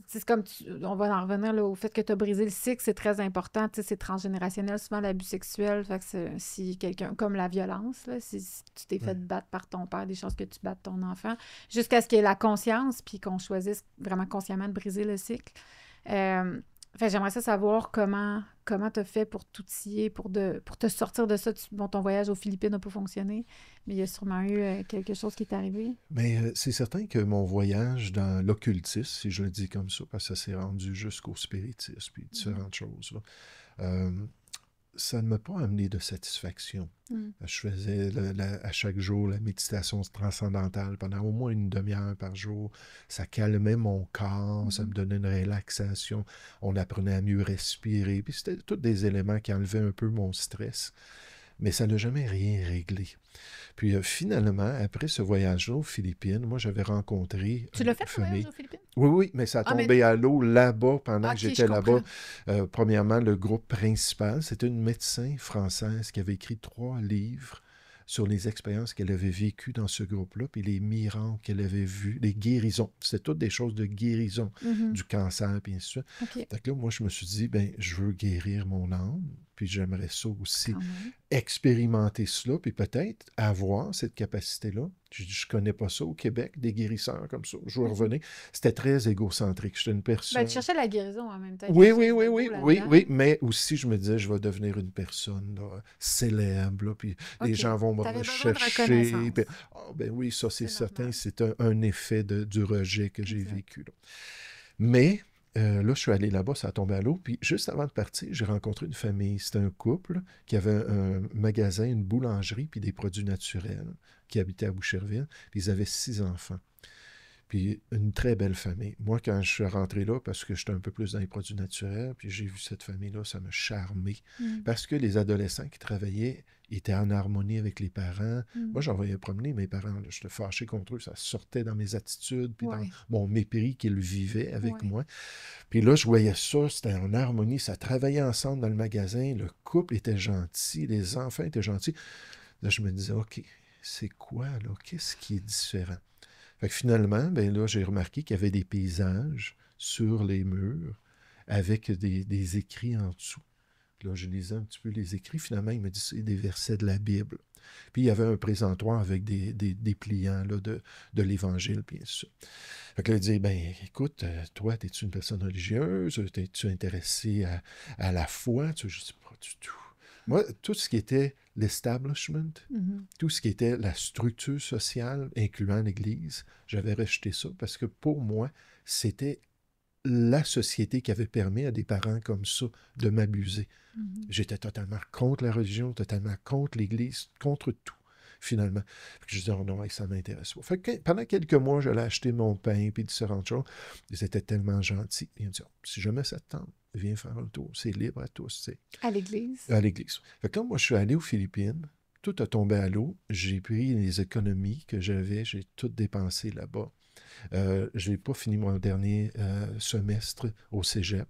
c'est comme on va en revenir là, au fait que tu as brisé le cycle, c'est très important. Tu sais, c'est transgénérationnel, souvent l'abus sexuel. Fait que si quelqu'un, comme la violence, là, si tu t'es fait battre par ton père, des chances que tu battes ton enfant, jusqu'à ce qu'il y ait la conscience, puis qu'on choisisse vraiment consciemment de briser le cycle. Fait que j'aimerais savoir comment tu as fait pour t'outiller, pour te sortir de ça. Bon, ton voyage aux Philippines n'a pas fonctionné, mais il y a sûrement eu quelque chose qui est arrivé. Mais c'est certain que mon voyage dans l'occultisme, si je le dis comme ça, parce que ça s'est rendu jusqu'au spiritisme, puis différentes choses, là, ça ne m'a pas amené de satisfaction. Je faisais à chaque jour la méditation transcendantale pendant au moins une demi-heure par jour. Ça calmait mon corps, ça me donnait une relaxation. On apprenait à mieux respirer. Puis c'était tous des éléments qui enlevaient un peu mon stress. Mais ça n'a jamais rien réglé. Puis finalement, après ce voyage-là aux Philippines, moi, j'avais rencontré Tu l'as fait, ce voyage aux Philippines? Oui, mais ça a tombé à l'eau là-bas pendant que j'étais là-bas. Comprends. Premièrement, le groupe principal, c'était une médecin française qui avait écrit 3 livres sur les expériences qu'elle avait vécues dans ce groupe-là, puis les miracles qu'elle avait vus, les guérisons. C'était toutes des choses de guérison du cancer, puis ainsi de suite. Okay. Donc là, moi, je me suis dit, ben, je veux guérir mon âme, puis j'aimerais ça aussi expérimenter cela, puis peut-être avoir cette capacité-là. Je ne connais pas ça au Québec, des guérisseurs comme ça. Je vais revenir. C'était très égocentrique. J'étais une personne... Ben, tu cherchais la guérison en même temps. Oui, mais aussi, je me disais, je vais devenir une personne là, célèbre, là, puis les gens vont me rechercher. Puis, ben oui, ça, c'est certain. C'est un effet du rejet que j'ai vécu. Là. Mais... là, je suis allé là-bas, ça a tombé à l'eau. Puis juste avant de partir, j'ai rencontré une famille. C'était un couple qui avait un magasin, une boulangerie, puis des produits naturels, qui habitait à Boucherville. Puis ils avaient 6 enfants. Puis une très belle famille. Moi, quand je suis rentré là, parce que j'étais un peu plus dans les produits naturels, puis j'ai vu cette famille-là, ça m'a charmé. Parce que les adolescents qui travaillaient étaient en harmonie avec les parents. Moi, j'envoyais promener mes parents. Là. J'étais fâché contre eux. Ça sortait dans mes attitudes, puis dans mon mépris qu'ils vivaient avec moi. Puis là, je voyais ça, c'était en harmonie. Ça travaillait ensemble dans le magasin. Le couple était gentil. Les enfants étaient gentils. Là, je me disais, OK, c'est quoi, là? Qu'est-ce qui est différent? Fait que finalement, ben là, j'ai remarqué qu'il y avait des paysages sur les murs avec des écrits en dessous. Là, je lisais un petit peu les écrits. Finalement, il me dit c'est des versets de la Bible. Puis il y avait un présentoir avec des pliants là, de l'Évangile, puis ça. Fait que là, il dit, ben écoute, toi, es-tu une personne religieuse? Es-tu intéressé à la foi? Je ne sais pas du tout. Moi, tout ce qui était l'establishment, tout ce qui était la structure sociale, incluant l'Église, j'avais rejeté ça parce que pour moi, c'était la société qui avait permis à des parents comme ça de m'abuser. J'étais totalement contre la religion, totalement contre l'Église, contre tout, finalement. Je disais, oh non, ça m'intéresse pas. Fait que pendant quelques mois, j'allais acheter mon pain et différentes choses. Ils étaient tellement gentils. Ils me disaient, si jamais ça te tente, viens faire un tour. C'est libre à tous. T'sais. À l'église? À l'église. Fait que quand moi, je suis allé aux Philippines, tout a tombé à l'eau. J'ai pris les économies que j'avais, j'ai tout dépensé là-bas. Je n'ai pas fini mon dernier semestre au cégep.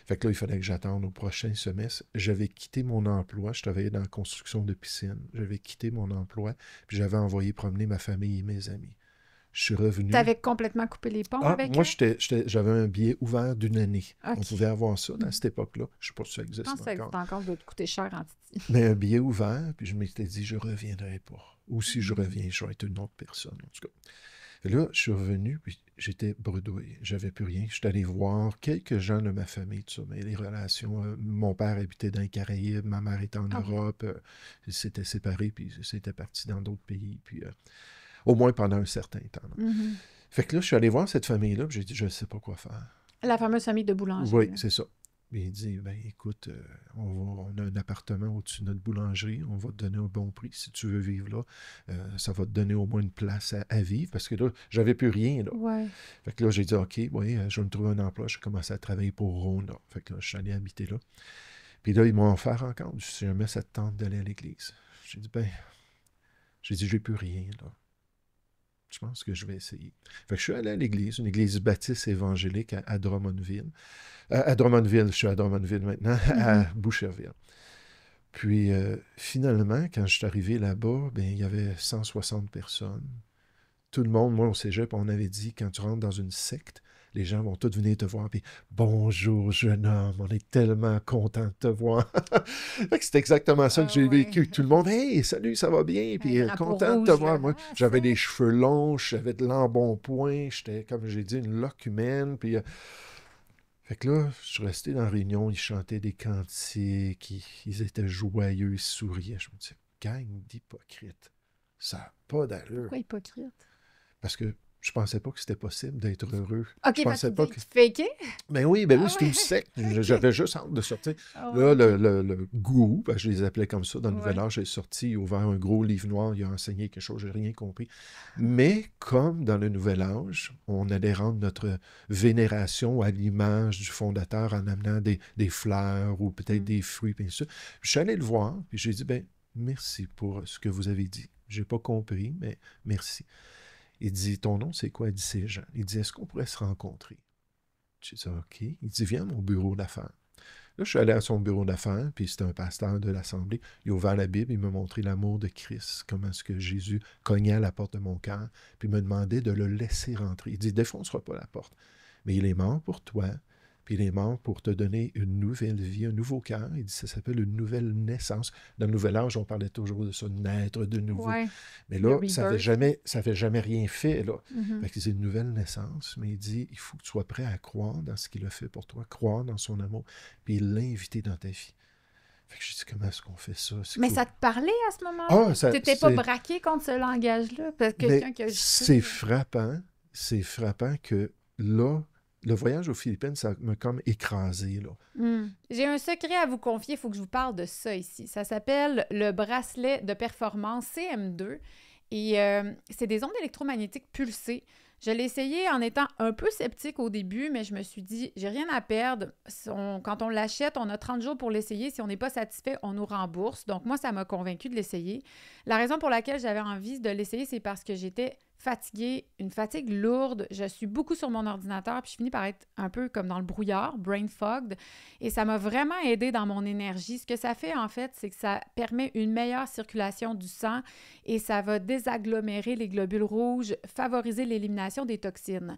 Fait que là, il fallait que j'attende au prochain semestre. J'avais quitté mon emploi. Je travaillais dans la construction de piscines. J'avais quitté mon emploi, puis j'avais envoyé promener ma famille et mes amis. je suis revenu. Tu avais complètement coupé les ponts avec moi, eux? j'avais un billet ouvert d'une année. OK. On pouvait avoir ça à cette époque-là. Je ne sais pas si ça Je existe pense que ça encore. existe encore, ça doit te coûter cher en Titi. Mais un billet ouvert, puis je m'étais dit, je ne reviendrai pas. Ou si je reviens, je vais être une autre personne, en tout cas. Et là, je suis revenu, puis j'étais bredouille. J'avais plus rien. Je suis allé voir quelques gens de ma famille, tout ça. Mais les relations, mon père habitait dans les Caraïbes, ma mère était en Europe. Ils s'étaient séparés, puis ils s'étaient partis dans d'autres pays. Puis au moins pendant un certain temps. Fait que là, je suis allé voir cette famille-là, puis j'ai dit, je ne sais pas quoi faire. La fameuse famille de boulanger. Oui, c'est ça. Puis il dit, ben écoute, on a un appartement au-dessus de notre boulangerie, on va te donner un bon prix si tu veux vivre là. Ça va te donner au moins une place à vivre, parce que là, j'avais plus rien, là. Ouais. Fait que là, j'ai dit, OK, oui, je vais me trouver un emploi. J'ai commencé à travailler pour Rona. Fait que là, je suis allé habiter là. Puis là, ils m'ont offert encore, si jamais ça te tente d'aller à l'église. J'ai dit, j'ai plus rien, là. Je pense que je vais essayer. Fait que je suis allé à l'église, une église baptiste évangélique à Drummondville. À Drummondville, je suis à Drummondville maintenant, à Boucherville. Puis finalement, quand je suis arrivé là-bas, il y avait 160 personnes. Tout le monde, moi au cégep, on avait dit, quand tu rentres dans une secte, les gens vont tous venir te voir, puis « Bonjour, jeune homme, on est tellement content de te voir. » C'est exactement ça que j'ai vécu. Tout le monde « Hey, salut, ça va bien? » Puis content de te voir. Moi, j'avais des cheveux longs, j'avais de l'embonpoint, j'étais, comme j'ai dit, une loque humaine. Puis, fait que là, je suis resté dans la réunion, ils chantaient des cantiques, ils étaient joyeux, ils souriaient. Je me dis « Gang d'hypocrites, ça n'a pas d'allure. » Pourquoi hypocrite? Parce que je pensais pas que c'était possible d'être heureux. OK, je pensais pas que tu fakais? Oui, c'est une secte. J'avais juste hâte de sortir. Là, le gourou, parce que je les appelais comme ça, dans le Nouvel Âge, est sorti, il a ouvert un gros livre noir, il a enseigné quelque chose, j'ai rien compris. Mais comme dans le Nouvel Âge, on allait rendre notre vénération à l'image du fondateur en amenant des fleurs ou peut-être des fruits, puis ça. Je suis allé le voir, puis j'ai dit, merci pour ce que vous avez dit. J'ai pas compris, mais merci. Il dit, ton nom, c'est quoi? Il dit, c'est Jean. Il dit, est-ce qu'on pourrait se rencontrer? J'ai dit, OK. Il dit, viens à mon bureau d'affaires. Là, je suis allé à son bureau d'affaires, puis c'était un pasteur de l'Assemblée. Il a ouvert la Bible, il m'a montré l'amour de Christ, comment est-ce que Jésus cognait à la porte de mon cœur, puis il me demandait de le laisser rentrer. Il dit, défonce-toi pas la porte. Mais il est mort pour toi, puis il est mort pour te donner une nouvelle vie, un nouveau cœur. Il dit, ça s'appelle une nouvelle naissance. Dans le Nouvel Âge, on parlait toujours de ça, naître de nouveau. Ouais. Mais là, ça n'avait jamais rien fait, là. Fait que c'est une nouvelle naissance, mais il dit, il faut que tu sois prêt à croire dans ce qu'il a fait pour toi, croire dans son amour, puis il l'a invité dans ta vie. Fait que je dis, comment est-ce qu'on fait ça? Mais cool. Ça te parlait à ce moment-là? Tu n'étais pas braqué contre ce langage-là? Parce que quelqu'un qui a c'est frappant que là, le voyage aux Philippines, ça m'a comme écrasé, là. J'ai un secret à vous confier, il faut que je vous parle de ça ici. Ça s'appelle le bracelet de performance CM2 et c'est des ondes électromagnétiques pulsées. Je l'ai essayé en étant un peu sceptique au début, mais je me suis dit, j'ai rien à perdre. Quand on l'achète, on a 30 jours pour l'essayer. Si on n'est pas satisfait, on nous rembourse. Donc moi, ça m'a convaincue de l'essayer. La raison pour laquelle j'avais envie de l'essayer, c'est parce que j'étais fatiguée, une fatigue lourde. Je suis beaucoup sur mon ordinateur, puis je finis par être un peu comme dans le brouillard, brain fogged. Et ça m'a vraiment aidée dans mon énergie. Ce que ça fait, en fait, c'est que ça permet une meilleure circulation du sang et ça va désagglomérer les globules rouges, favoriser l'élimination des toxines.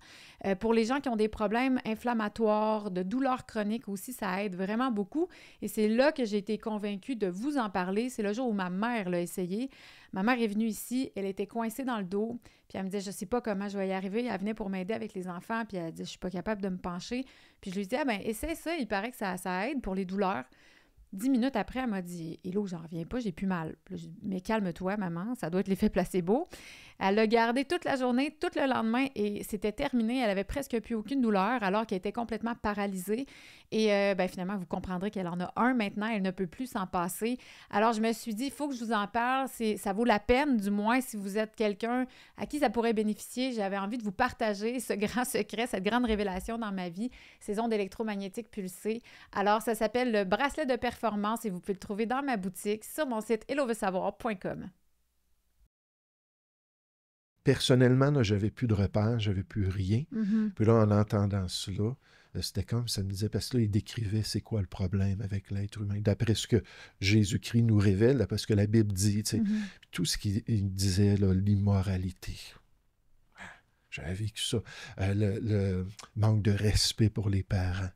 Pour les gens qui ont des problèmes inflammatoires, de douleurs chroniques aussi, ça aide vraiment beaucoup. Et c'est là que j'ai été convaincue de vous en parler. C'est le jour où ma mère l'a essayé. Ma mère est venue ici, elle était coincée dans le dos, puis elle me disait, je ne sais pas comment je vais y arriver. Elle venait pour m'aider avec les enfants, puis elle dit, je ne suis pas capable de me pencher. Puis je lui dis, essaie ça, il paraît que ça aide pour les douleurs. 10 minutes après, elle m'a dit, Hello, j'en reviens pas, j'ai plus mal. Puis je dis, mais calme-toi, maman, ça doit être l'effet placebo. Elle l'a gardé toute la journée, tout le lendemain, et c'était terminé. Elle avait presque plus aucune douleur, alors qu'elle était complètement paralysée. Et finalement, vous comprendrez qu'elle en a un maintenant, elle ne peut plus s'en passer. Alors, je me suis dit, il faut que je vous en parle. Ça vaut la peine, du moins, si vous êtes quelqu'un à qui ça pourrait bénéficier. J'avais envie de vous partager ce grand secret, cette grande révélation dans ma vie, ces ondes électromagnétiques pulsées. Alors, ça s'appelle le bracelet de performance et vous pouvez le trouver dans ma boutique sur mon site hellovesavoir.com. Personnellement, là, j'avais plus de repères, j'avais plus rien. Puis là, en entendant cela, c'était comme ça me disait, parce que là, il décrivait c'est quoi le problème avec l'être humain. D'après ce que Jésus-Christ nous révèle, d'après ce que la Bible dit, tout ce qu'il disait, là, l'immoralité. J'avais vécu ça. Le manque de respect pour les parents,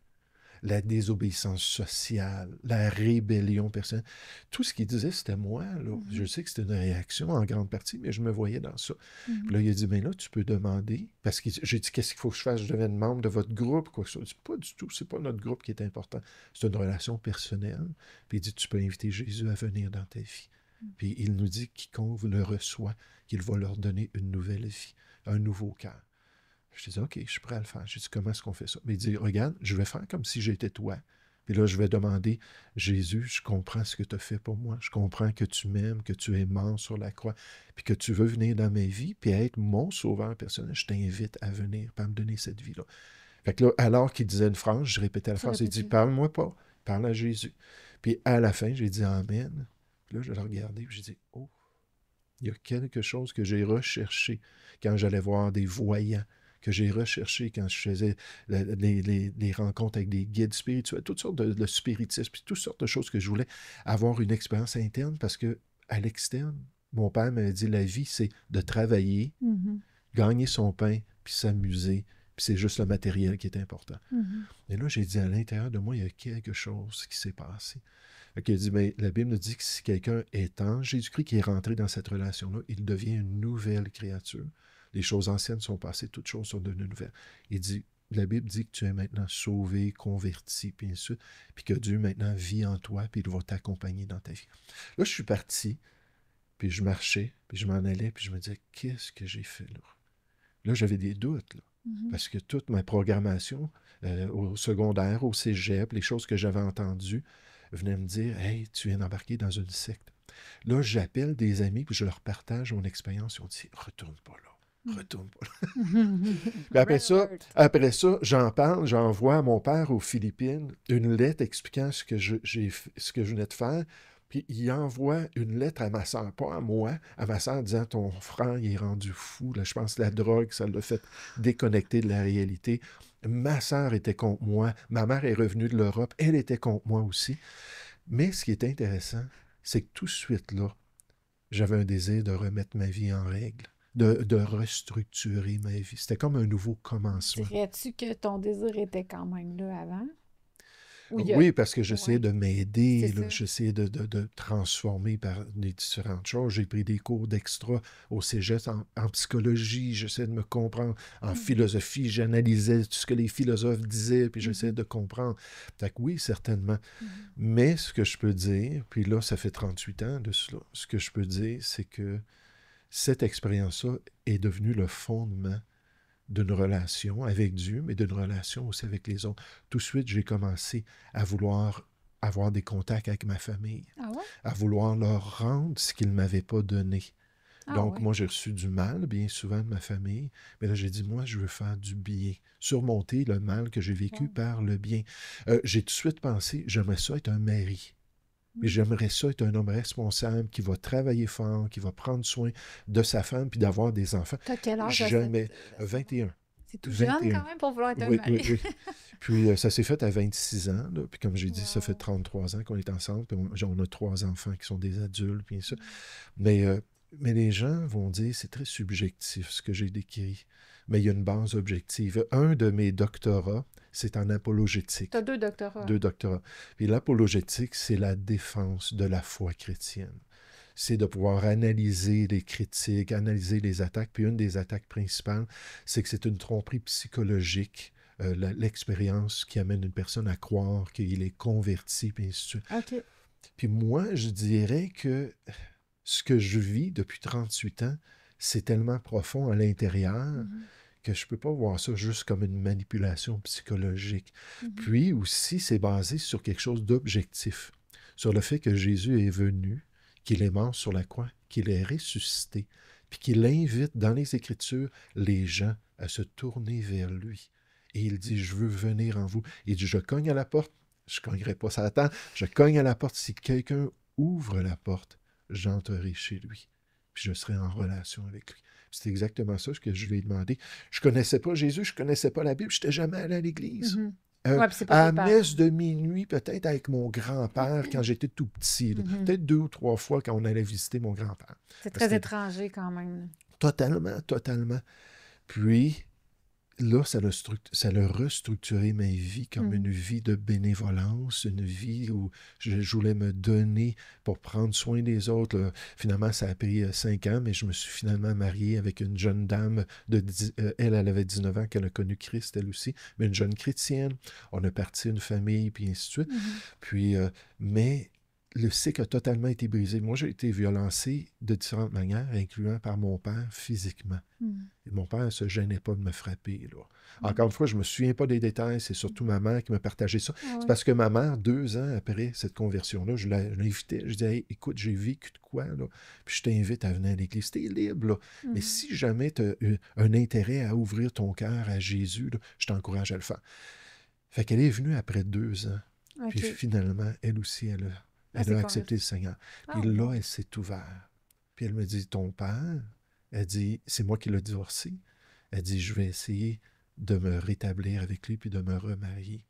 la désobéissance sociale, la rébellion personnelle. Tout ce qu'il disait, c'était moi. Là. Je sais que c'était une réaction en grande partie, mais je me voyais dans ça. Puis là, il a dit, mais là, tu peux demander, parce que j'ai dit, qu'est-ce qu'il faut que je fasse? Je devienne membre de votre groupe, quoi que ce soit. Il dit, pas du tout, c'est pas notre groupe qui est important. C'est une relation personnelle. Puis il dit, tu peux inviter Jésus à venir dans ta vie. Puis il nous dit, quiconque le reçoit, qu'il va leur donner une nouvelle vie, un nouveau cœur. Je dis, OK, je suis prêt à le faire. Je dis, comment est-ce qu'on fait ça? Mais il dit, regarde, je vais faire comme si j'étais toi. Puis là, je vais demander, Jésus, je comprends ce que tu as fait pour moi. Je comprends que tu m'aimes, que tu es mort sur la croix, puis que tu veux venir dans ma vie, puis être mon sauveur personnel. Je t'invite à venir, à me donner cette vie-là. Fait que là, alors qu'il disait une phrase, je répétais la phrase. Il dit, parle-moi pas, parle à Jésus. Puis à la fin, j'ai dit, Amen. Puis là, je l'ai regardé, puis j'ai dit, oh, il y a quelque chose que j'ai recherché quand j'allais voir des voyants, que j'ai recherché quand je faisais les rencontres avec des guides spirituels, toutes sortes de spiritisme, puis toutes sortes de choses que je voulais avoir une expérience interne, parce que à l'externe, mon père m'a dit, la vie, c'est de travailler, gagner son pain, puis s'amuser, puis c'est juste le matériel qui est important. Et là, j'ai dit, à l'intérieur de moi, il y a quelque chose qui s'est passé. Il a dit, mais la Bible nous dit que si quelqu'un est en Jésus-Christ qui est rentré dans cette relation-là, il devient une nouvelle créature. Les choses anciennes sont passées, toutes choses sont devenues nouvelles. Il dit, la Bible dit que tu es maintenant sauvé, converti, puis ainsi de suite, puis que Dieu maintenant vit en toi, puis il va t'accompagner dans ta vie. Là, je suis parti, puis je marchais, puis je m'en allais, puis je me disais, qu'est-ce que j'ai fait là? Là, j'avais des doutes, là, parce que toute ma programmation au secondaire, au cégep, les choses que j'avais entendues, venaient me dire, hey, tu viens d'embarquer dans une secte. Là, j'appelle des amis, puis je leur partage mon expérience. Ils ont dit, retourne pas là. Retourne pas là. Puis après ça, j'en parle, j'envoie à mon père aux Philippines une lettre expliquant ce que je venais de faire. Puis il envoie une lettre à ma soeur, pas à moi, à ma soeur disant, ton frère, il est rendu fou. Là, je pense que la drogue, ça l'a fait déconnecter de la réalité. Ma soeur était contre moi. Ma mère est revenue de l'Europe. Elle était contre moi aussi. Mais ce qui est intéressant, c'est que tout de suite là, j'avais un désir de remettre ma vie en règle. De restructurer ma vie. C'était comme un nouveau commencement. Dirais-tu que ton désir était quand même là avant? Oui, parce que j'essayais de m'aider, j'essayais de transformer par les différentes choses. J'ai pris des cours d'extra au cégep en psychologie, j'essayais de me comprendre. En philosophie, j'analysais tout ce que les philosophes disaient, puis j'essayais de comprendre. Fait que oui, certainement. Mais ce que je peux dire, puis là, ça fait 38 ans de cela, ce que je peux dire, c'est que cette expérience-là est devenue le fondement d'une relation avec Dieu, mais d'une relation aussi avec les autres. Tout de suite, j'ai commencé à vouloir avoir des contacts avec ma famille, à vouloir leur rendre ce qu'ils ne m'avaient pas donné. Donc, moi, j'ai reçu du mal, bien souvent, de ma famille, mais là, j'ai dit, moi, je veux faire du bien, surmonter le mal que j'ai vécu par le bien. J'ai tout de suite pensé, j'aimerais ça être un mari. Mais j'aimerais ça être un homme responsable qui va travailler fort, qui va prendre soin de sa femme puis d'avoir des enfants. T'as quel âge? Jamais. 21. C'est tout jeune quand même pour vouloir être un mari. Oui. Puis ça s'est fait à 26 ans. Là. Puis comme j'ai dit, ça fait 33 ans qu'on est ensemble. Puis on a 3 enfants qui sont des adultes. Puis ça. Mais les gens vont dire, c'est très subjectif ce que j'ai décrit. Mais il y a une base objective. Un de mes doctorats, c'est en apologétique. Tu as 2 doctorats. 2 doctorats. Puis l'apologétique, c'est la défense de la foi chrétienne. C'est de pouvoir analyser les critiques, analyser les attaques. Puis une des attaques principales, c'est que c'est une tromperie psychologique, l'expérience qui amène une personne à croire qu'il est converti, puis ainsi de suite. OK. Puis moi, je dirais que ce que je vis depuis 38 ans, c'est tellement profond à l'intérieur que je ne peux pas voir ça juste comme une manipulation psychologique. Puis aussi, c'est basé sur quelque chose d'objectif, sur le fait que Jésus est venu, qu'il est mort sur la croix, qu'il est ressuscité, puis qu'il invite dans les Écritures les gens à se tourner vers lui. Et il dit, je veux venir en vous. Il dit, je cogne à la porte, je ne cognerai pas Satan, je cogne à la porte. Si quelqu'un ouvre la porte, j'entrerai chez lui, puis je serai en relation avec lui. C'est exactement ça que je lui ai demandé. Je ne connaissais pas Jésus, je ne connaissais pas la Bible, je n'étais jamais allé à l'église. À la messe de minuit, peut-être avec mon grand-père quand j'étais tout petit. Peut-être 2 ou 3 fois quand on allait visiter mon grand-père. C'est très étranger quand même. Totalement. Puis, là, ça a restructuré ma vie comme une vie de bénévolence, une vie où je voulais me donner pour prendre soin des autres. Là. Finalement, ça a pris 5 ans, mais je me suis finalement marié avec une jeune dame. Elle avait 19 ans, qu'elle a connu Christ, elle aussi, mais une jeune chrétienne. On a parti une famille, puis ainsi de suite. Puis, mais le cycle a totalement été brisé. Moi, j'ai été violencé de différentes manières, incluant par mon père physiquement. Et mon père ne se gênait pas de me frapper. Là. Encore une fois, je ne me souviens pas des détails, c'est surtout ma mère qui m'a partagé ça. C'est parce que ma mère, 2 ans après cette conversion-là, je l'invitais, je disais, hey, écoute, j'ai vécu de quoi, là? Puis je t'invite à venir à l'église. T'es libre, là. Mais si jamais tu as un intérêt à ouvrir ton cœur à Jésus, là, je t'encourage à le faire. Fait qu'elle est venue après 2 ans. Puis finalement, elle aussi, elle a accepté le Seigneur. Puis là, elle s'est ouverte. Puis elle me dit, ton père, elle dit, c'est moi qui l'ai divorcé. Elle dit, je vais essayer de me rétablir avec lui puis de me remarier.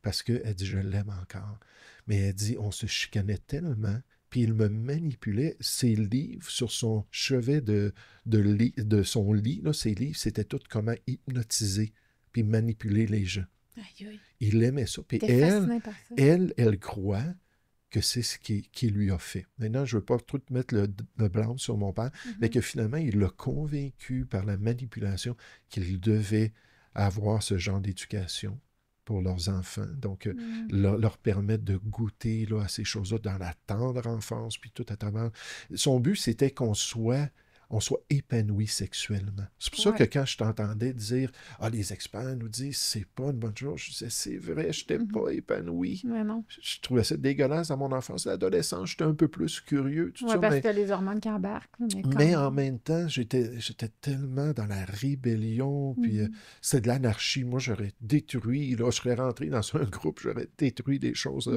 Parce qu'elle dit, je l'aime encore. Mais elle dit, on se chicanait tellement, puis il me manipulait. Ses livres sur son chevet de son lit, là, ses livres, c'était tout comment hypnotiser puis manipuler les gens. Aïe, aïe. Il aimait ça. Puis elle croit que c'est ce qu'il lui a fait. Maintenant, je ne veux pas trop mettre le blâme sur mon père, mais que finalement, il l'a convaincu par la manipulation qu'il devait avoir ce genre d'éducation pour leurs enfants. Donc, leur permettre de goûter là, à ces choses-là dans la tendre enfance, puis tout à travers. Son but, c'était qu'on soit épanoui sexuellement. C'est pour ça que quand je t'entendais dire « Ah, les experts nous disent c'est pas une bonne chose », je disais « C'est vrai, je n'étais pas épanoui. » Je trouvais ça dégueulasse dans mon enfance. L'adolescence, j'étais un peu plus curieux. Oui, parce que les hormones qui embarquent. Mais en même temps, j'étais tellement dans la rébellion, puis c'est de l'anarchie. Moi, j'aurais détruit, là, je serais rentré dans un groupe, j'aurais détruit des choses.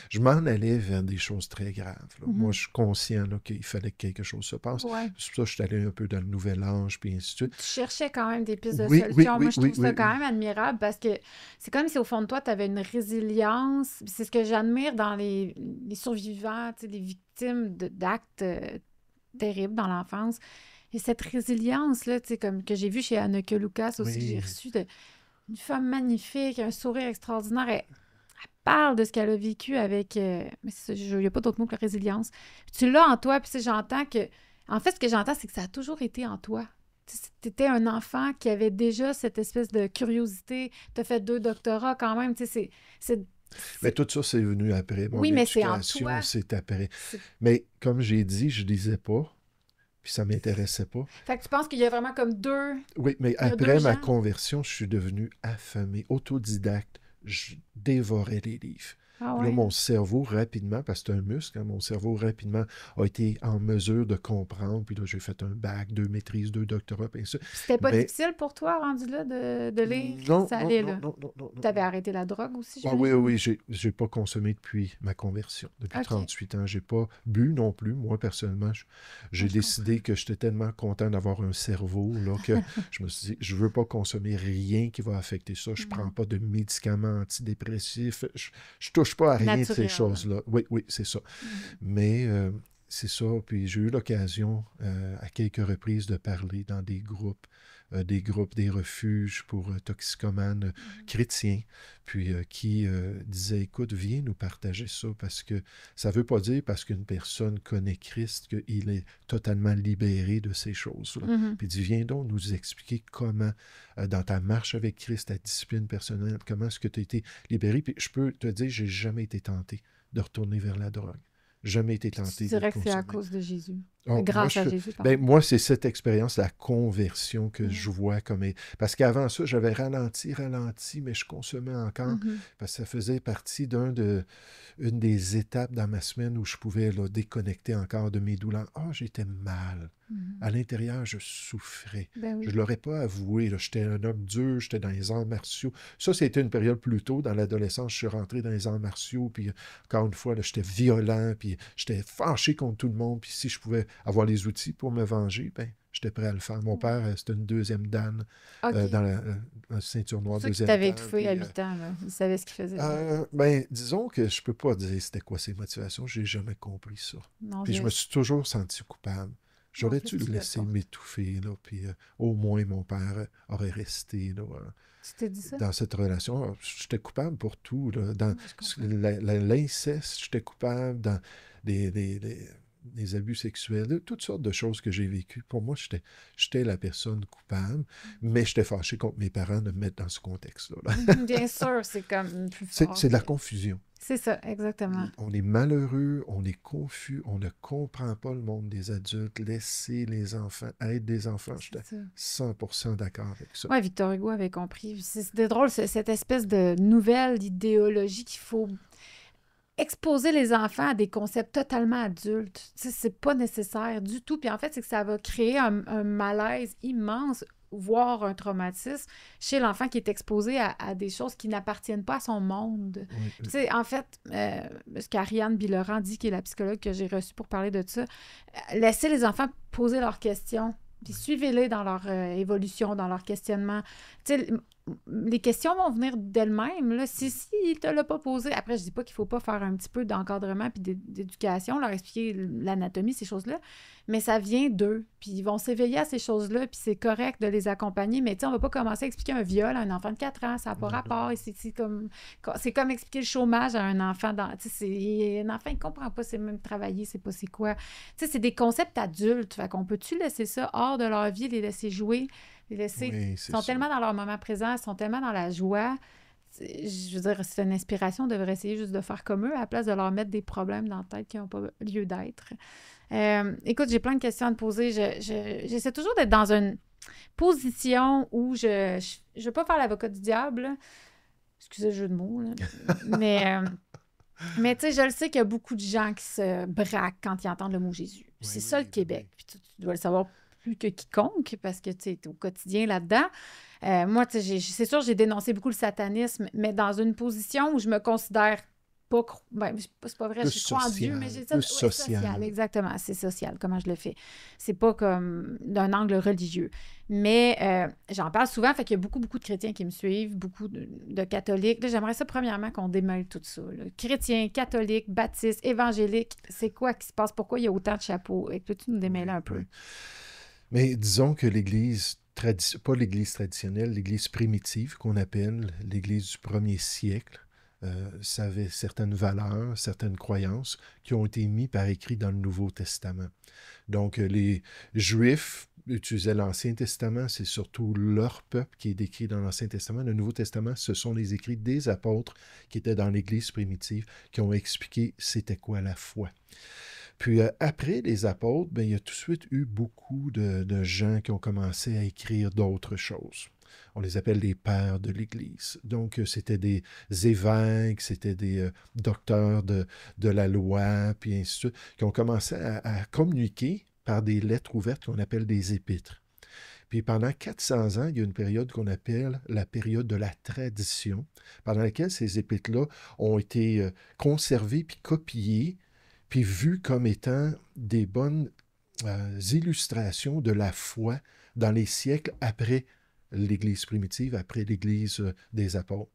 Je m'en allais vers des choses très graves. Moi, je suis conscient là, qu'il fallait que quelque chose se passe. C'est pour ça que je suis allé un peu dans le nouvel âge, puis ainsi de suite. Tu cherchais quand même des pistes de solution. Moi, je trouve ça quand même admirable parce que c'est comme si au fond de toi, tu avais une résilience. C'est ce que j'admire dans les survivants, les victimes d'actes terribles dans l'enfance. Et cette résilience-là, comme que j'ai vue chez Anneke Lucas aussi, que j'ai reçue une femme magnifique, un sourire extraordinaire. Elle parle de ce qu'elle a vécu avec... mais il n'y a pas d'autre mot que la résilience. Puis tu l'as en toi, puis j'entends que... En fait, ce que j'entends, c'est que ça a toujours été en toi. Tu étais un enfant qui avait déjà cette espèce de curiosité. Tu as fait 2 doctorats quand même. Mais tout ça, c'est venu après. Mon éducation, c'est après. Mais comme j'ai dit, je lisais pas. Puis ça m'intéressait pas. Fait que tu penses qu'il y a vraiment comme 2... Oui, mais après ma conversion, je suis devenu affamé, autodidacte. Je dévorais les livres. Là, mon cerveau, rapidement, parce que c'est un muscle, mon cerveau, rapidement, a été en mesure de comprendre. Puis là, j'ai fait un bac, 2 maîtrises, 2 doctorats, puis ça. C'était pas difficile pour toi, rendu là, de lire? Non, ça allait, non. Tu avais arrêté la drogue aussi, je Oui, j'ai pas consommé depuis ma conversion. Depuis 38 ans, j'ai pas bu non plus. Moi, personnellement, j'ai décidé que j'étais tellement content d'avoir un cerveau là, que je me suis dit, je veux pas consommer rien qui va affecter ça. Je prends pas de médicaments antidépressifs. Je touche pas à rien de ces choses-là. Oui, c'est ça. Mais c'est ça. Puis j'ai eu l'occasion à quelques reprises de parler dans des groupes, des refuges pour toxicomanes chrétiens, puis qui disaient, écoute, viens nous partager ça, parce que ça ne veut pas dire parce qu'une personne connaît Christ qu'il est totalement libéré de ces choses-là. Puis il dit, viens donc nous expliquer comment, dans ta marche avec Christ, ta discipline personnelle, comment est-ce que tu as été libéré. Puis je peux te dire, j'ai jamais été tenté de retourner vers la drogue. Jamais été tenté. Tu dirais que c'est à cause de Jésus. Grâce à Jésus. Moi, c'est cette expérience, la conversion que je vois comme... Parce qu'avant ça, j'avais ralenti, mais je consommais encore. Parce que ça faisait partie une des étapes dans ma semaine où je pouvais là, déconnecter encore de mes douleurs. J'étais mal. À l'intérieur, je souffrais. Je ne l'aurais pas avoué. J'étais un homme dur, j'étais dans les arts martiaux. Ça, c'était une période plus tôt. Dans l'adolescence, je suis rentré dans les arts martiaux. Puis encore une fois, j'étais violent. Puis j'étais fâché contre tout le monde. Puis si je pouvais avoir les outils pour me venger, j'étais prêt à le faire. Mon père, c'était une 2e dan dans la ceinture noire. C'est ça qui t'avait étouffé à 8 ans. Là. Il savait ce qu'il faisait. Disons que je peux pas dire c'était quoi ses motivations. J'ai jamais compris ça. Non, puis je me suis toujours senti coupable. J'aurais dû le laisser m'étouffer, là, puis au moins mon père aurait resté là, Tu t'es dit ça? dans cette relation. J'étais coupable pour tout. Là. Dans l'inceste, j'étais coupable. Dans les abus sexuels, toutes sortes de choses que j'ai vécues. Pour moi, j'étais la personne coupable, mais j'étais fâché contre mes parents de me mettre dans ce contexte-là. Bien sûr, c'est comme plus fort. C'est de la confusion. C'est ça, exactement. On est malheureux, on est confus, on ne comprend pas le monde des adultes. Laisser les enfants être des enfants, j'étais 100% d'accord avec ça. Oui, Victor Hugo avait compris. C'était drôle, cette espèce de nouvelle idéologie qu'il faut exposer les enfants à des concepts totalement adultes. Tu sais, c'est pas nécessaire du tout. Puis en fait, c'est que ça va créer un malaise immense, voire un traumatisme chez l'enfant qui est exposé à des choses qui n'appartiennent pas à son monde. Oui. Tu sais, en fait, ce qu'Ariane Biloran dit, qui est la psychologue que j'ai reçue pour parler de ça, laissez les enfants poser leurs questions, puis suivez-les dans leur évolution, dans leur questionnement. Tu sais, les questions vont venir d'elles-mêmes. Là. Si il ne te l'a pas posé, après, je dis pas qu'il faut pas faire un petit peu d'encadrement puis d'éducation, leur expliquer l'anatomie, ces choses-là, mais ça vient d'eux. Puis ils vont s'éveiller à ces choses-là, puis c'est correct de les accompagner, mais tu sais, on va pas commencer à expliquer un viol à un enfant de 4 ans, ça n'a pas rapport. C'est comme expliquer le chômage à un enfant. Un enfant, il ne comprend pas, c'est même travailler, c'est pas c'est quoi. Tu sais, c'est des concepts adultes. Fait qu'on peut-tu laisser ça hors de leur vie, les laisser jouer? Ils sont tellement dans leur moment présent, ils sont tellement dans la joie. Je veux dire, c'est une inspiration, on devrait essayer juste de faire comme eux à la place de leur mettre des problèmes dans la tête qui n'ont pas lieu d'être. Écoute, j'ai plein de questions à te poser. J'essaie toujours d'être dans une position où je ne veux pas faire l'avocat du diable. Là. Excusez le jeu de mots. Là. Mais tu sais, je le sais qu'il y a beaucoup de gens qui se braquent quand ils entendent le mot Jésus. C'est ça le Québec. Puis tu dois le savoir plus que quiconque, parce que tu es au quotidien là-dedans. Moi, c'est sûr, j'ai dénoncé beaucoup le satanisme, mais dans une position où je me considère pas... c'est pas vrai, je crois en Dieu, mais j'ai ça... social, exactement, c'est social, comment je le fais. C'est pas comme d'un angle religieux. Mais j'en parle souvent, fait qu'il y a beaucoup, beaucoup de chrétiens qui me suivent, beaucoup de catholiques. Là, j'aimerais ça, premièrement, qu'on démêle tout ça. Là. Chrétiens, catholiques, baptistes, évangéliques, c'est quoi qui se passe? Pourquoi il y a autant de chapeaux? Peux-tu nous démêler un peu? Oui. Mais disons que l'Église, pas l'Église traditionnelle, l'Église primitive qu'on appelle l'Église du premier siècle, ça avait certaines valeurs, certaines croyances qui ont été mises par écrit dans le Nouveau Testament. Donc, les Juifs utilisaient l'Ancien Testament, c'est surtout leur peuple qui est décrit dans l'Ancien Testament. Le Nouveau Testament, ce sont les écrits des apôtres qui étaient dans l'Église primitive, qui ont expliqué c'était quoi la foi. Puis après les apôtres, il y a tout de suite eu beaucoup de gens qui ont commencé à écrire d'autres choses. On les appelle les pères de l'Église. Donc, c'était des évêques, c'était des docteurs de la loi, puis ainsi de suite, qui ont commencé à communiquer par des lettres ouvertes qu'on appelle des épîtres. Puis pendant 400 ans, il y a une période qu'on appelle la période de la tradition, pendant laquelle ces épîtres-là ont été conservés puis copiés, puis vus comme étant des bonnes illustrations de la foi dans les siècles après l'Église primitive, après l'Église des apôtres.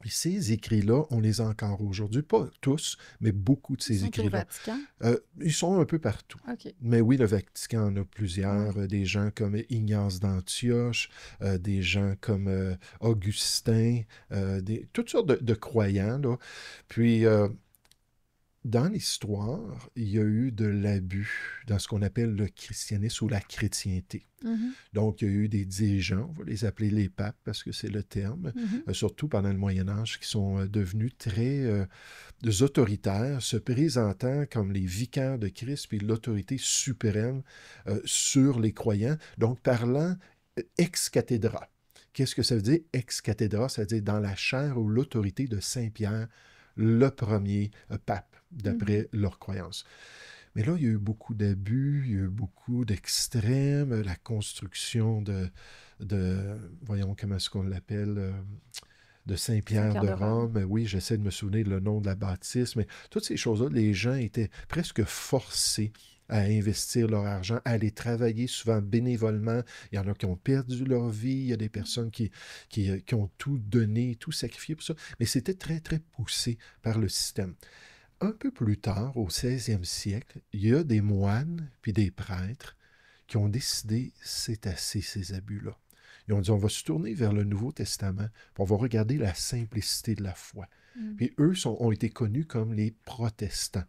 Puis ces écrits-là, on les a encore aujourd'hui. Pas tous, mais beaucoup de ces écrits-là. Ils sont un peu partout. Okay. Mais oui, le Vatican en a plusieurs. Des gens comme Ignace d'Antioche, des gens comme Augustin, toutes sortes de croyants. Là. Puis... dans l'histoire, il y a eu de l'abus dans ce qu'on appelle le christianisme ou la chrétienté. Mm-hmm. Donc, il y a eu des dirigeants, on va les appeler les papes parce que c'est le terme, surtout pendant le Moyen Âge, qui sont devenus très autoritaires, se présentant comme les vicaires de Christ puis l'autorité suprême sur les croyants, donc parlant ex cathedra. Qu'est-ce que ça veut dire ex cathedra? Ça veut dire dans la chaire ou l'autorité de Saint-Pierre, le premier pape, d'après leurs croyances. Mais là, il y a eu beaucoup d'abus, il y a eu beaucoup d'extrêmes, la construction voyons comment est-ce qu'on l'appelle, de Saint-Pierre de Rome. Oui, j'essaie de me souvenir le nom de la bâtisse, mais toutes ces choses-là, les gens étaient presque forcés à investir leur argent, à aller travailler souvent bénévolement. Il y en a qui ont perdu leur vie, il y a des personnes qui ont tout donné, tout sacrifié pour ça. Mais c'était très, très poussé par le système. un peu plus tard, au 16e siècle, il y a des moines puis des prêtres qui ont décidé, c'est assez ces abus-là. Ils ont dit, on va se tourner vers le Nouveau Testament, puis on va regarder la simplicité de la foi. Puis eux ont été connus comme les protestants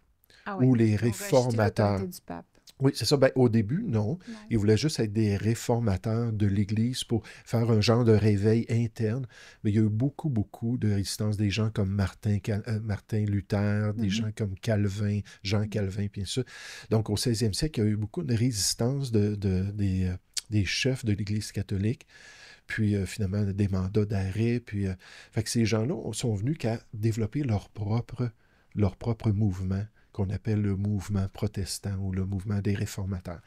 ou les réformateurs. Du pape. Oui, c'est ça. Ben, au début, non. Ils voulaient juste être des réformateurs de l'Église pour faire un genre de réveil interne. Mais il y a eu beaucoup, beaucoup de résistance. Des gens comme Martin Luther, des gens comme Calvin, Jean Calvin, bien sûr. Donc, au 16e siècle, il y a eu beaucoup de résistance des chefs de l'Église catholique. Puis, finalement, des mandats d'arrêt. Puis, fait que ces gens-là sont venus qu'à développer leur propre mouvement, qu'on appelle le mouvement protestant ou le mouvement des réformateurs.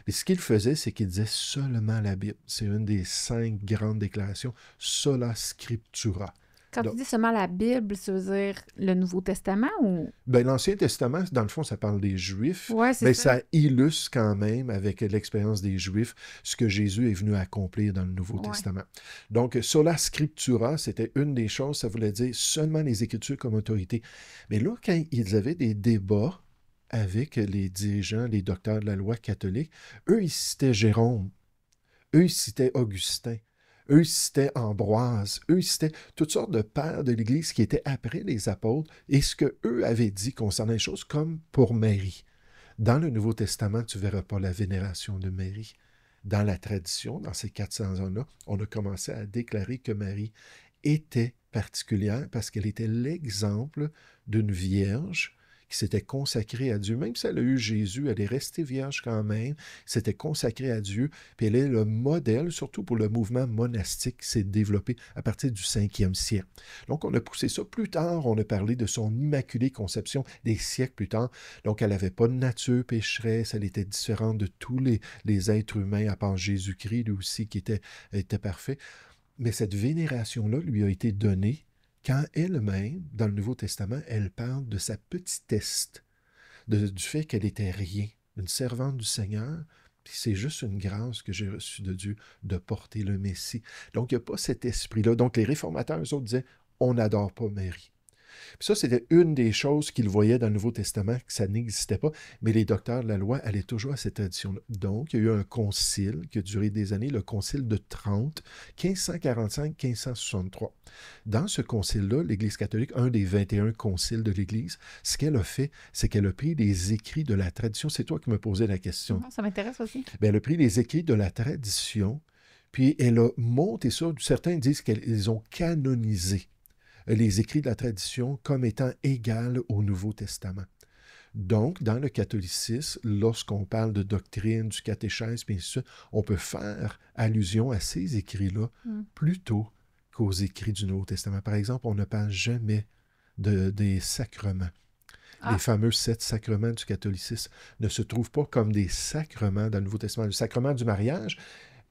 Mais ce qu'ils faisaient, c'est qu'ils disaient seulement la Bible. C'est une des 5 grandes déclarations, sola scriptura. Quand tu dis seulement la Bible, ça veut dire le Nouveau Testament ou... Ben, l'Ancien Testament, dans le fond, ça parle des Juifs. Ouais, c'est mais ça. ça illustre quand même, avec l'expérience des Juifs, ce que Jésus est venu accomplir dans le Nouveau Testament. Donc, sola scriptura, c'était une des choses, ça voulait dire seulement les Écritures comme autorité. Mais là, quand ils avaient des débats avec les dirigeants, les docteurs de la loi catholique, eux, ils citaient Jérôme, eux, ils citaient Augustin, eux, ils citaient Ambroise, eux, ils citaient toutes sortes de pères de l'Église qui étaient après les apôtres, et ce qu'eux avaient dit concernant les choses, comme pour Marie. Dans le Nouveau Testament, tu ne verras pas la vénération de Marie. Dans la tradition, dans ces 400 ans-là, on a commencé à déclarer que Marie était particulière parce qu'elle était l'exemple d'une vierge qui s'était consacrée à Dieu. Même si elle a eu Jésus, elle est restée vierge quand même, s'était consacrée à Dieu, puis elle est le modèle, surtout pour le mouvement monastique qui s'est développé à partir du 5e siècle. Donc, on a poussé ça. Plus tard, on a parlé de son immaculée conception des siècles plus tard. Donc, elle n'avait pas de nature pécheresse, elle était différente de tous les êtres humains, à part Jésus-Christ, lui aussi, qui était parfait. Mais cette vénération-là lui a été donnée quand elle-même, dans le Nouveau Testament, elle parle de sa petitesse, du fait qu'elle était rien, une servante du Seigneur, puis c'est juste une grâce que j'ai reçue de Dieu de porter le Messie. Donc, il n'y a pas cet esprit-là. Donc, les réformateurs, eux autres, disaient, on n'adore pas Marie. Puis ça, c'était une des choses qu'ils voyaient dans le Nouveau Testament, que ça n'existait pas, mais les docteurs de la loi allaient toujours à cette tradition-là. Donc, il y a eu un concile qui a duré des années, le concile de Trente, 1545-1563. Dans ce concile-là, l'Église catholique, un des 21 conciles de l'Église, ce qu'elle a fait, c'est qu'elle a pris les écrits de la tradition. C'est toi qui me posais la question. Ça m'intéresse aussi. Bien, elle a pris les écrits de la tradition, puis elle a monté ça. Certains disent qu'ils ont canonisé les écrits de la tradition comme étant égales au Nouveau Testament. Donc, dans le catholicisme, lorsqu'on parle de doctrine, du catéchèse, bien sûr, on peut faire allusion à ces écrits-là plutôt qu'aux écrits du Nouveau Testament. Par exemple, on ne parle jamais des sacrements. Les fameux 7 sacrements du catholicisme ne se trouvent pas comme des sacrements dans le Nouveau Testament. Le sacrement du mariage,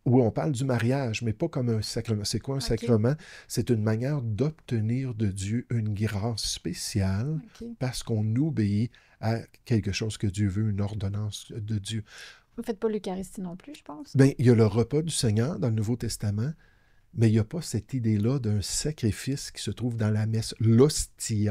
où on parle du mariage, mais pas comme un sacrement. C'est quoi un sacrement? C'est une manière d'obtenir de Dieu une grâce spéciale parce qu'on obéit à quelque chose que Dieu veut, une ordonnance de Dieu. Vous ne faites pas l'Eucharistie non plus, je pense? Bien, il y a le repas du Seigneur dans le Nouveau Testament, mais il n'y a pas cette idée-là d'un sacrifice qui se trouve dans la messe. L'hostie,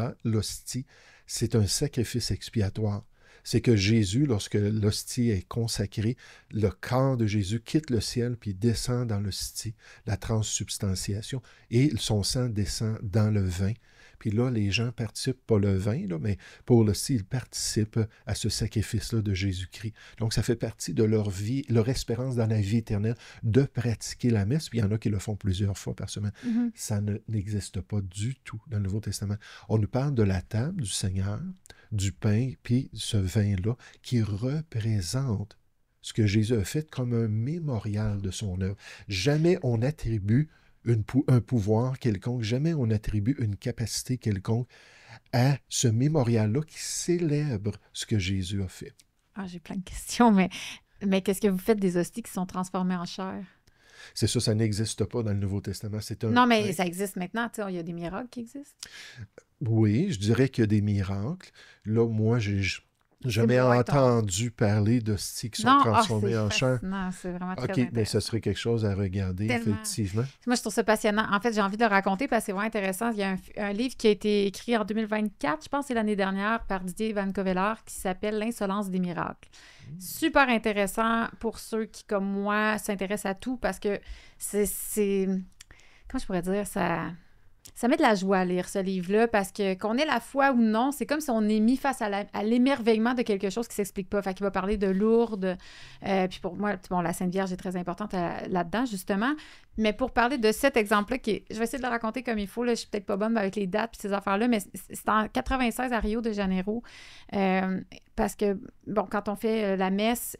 c'est un sacrifice expiatoire. C'est que Jésus, lorsque l'hostie est consacrée, le corps de Jésus quitte le ciel puis descend dans l'hostie, la transsubstantiation, et son sang descend dans le vin. Puis là, les gens participent, pas le vin, là, mais pour l'hostie, ils participent à ce sacrifice-là de Jésus-Christ. Donc, ça fait partie de leur vie, leur espérance dans la vie éternelle, de pratiquer la messe. Puis il y en a qui le font plusieurs fois par semaine. Ça n'existe pas du tout dans le Nouveau Testament. On nous parle de la table du Seigneur, du pain, puis ce vin-là, qui représente ce que Jésus a fait comme un mémorial de son œuvre. Jamais on attribue un pouvoir quelconque, jamais on attribue une capacité quelconque à ce mémorial-là qui célèbre ce que Jésus a fait. J'ai plein de questions, mais qu'est-ce que vous faites des hosties qui sont transformées en chair? C'est ça, ça n'existe pas dans le Nouveau Testament. Non, mais ça existe maintenant. Il y a des miracles qui existent. Oui, je dirais qu'il y a des miracles. Là, moi, jamais entendu parler d'hosties qui sont transformées en chair. Non, c'est vraiment très OK, mais ce serait quelque chose à regarder, effectivement. Moi, je trouve ça passionnant. En fait, j'ai envie de le raconter parce que c'est vraiment intéressant. Il y a un livre qui a été écrit en 2024, je pense que c'est l'année dernière, par Didier Van Covelard, qui s'appelle « L'insolence des miracles ». Super intéressant pour ceux qui, comme moi, s'intéressent à tout parce que c'est... Comment je pourrais dire? Ça met de la joie à lire ce livre-là parce que qu'on ait la foi ou non, c'est comme si on est mis face à l'émerveillement de quelque chose qui ne s'explique pas. Fait qu'il va parler de Lourdes. Puis pour moi, bon, la Sainte Vierge est très importante là-dedans, justement. Mais pour parler de cet exemple-là, je vais essayer de le raconter comme il faut. Là, je suis peut-être pas bonne avec les dates et ces affaires-là, mais c'est en 96 à Rio de Janeiro. Parce que, bon, quand on fait la messe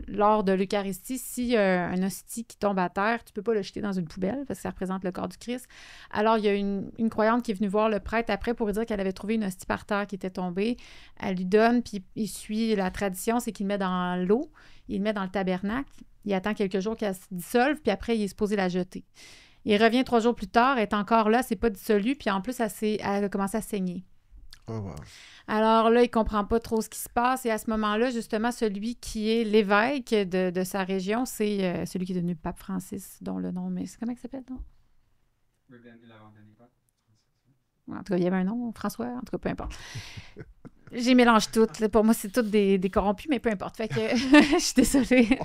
lors de l'Eucharistie, si un hostie qui tombe à terre, tu peux pas le jeter dans une poubelle parce que ça représente le corps du Christ. Alors, il y a une croyante qui est venue voir le prêtre après pour lui dire qu'elle avait trouvé une hostie par terre qui était tombée. Elle lui donne, puis il suit la tradition, c'est qu'il le met dans l'eau, il le met dans le tabernacle, il attend quelques jours qu'elle se dissolve, puis après, il est supposé la jeter. Il revient 3 jours plus tard, elle est encore là, c'est pas dissolu, puis en plus, elle a commencé à saigner. Oh, wow. Alors là, il ne comprend pas trop ce qui se passe. Et à ce moment-là, justement, celui qui est l'évêque de sa région, c'est celui qui est devenu pape Francis, dont le nom... Mais comment il s'appelle, non? En tout cas, il y avait un nom, François, en tout cas, peu importe. J'ai mélange tout. Pour moi, c'est tout des corrompus, mais peu importe. Fait que je suis désolée.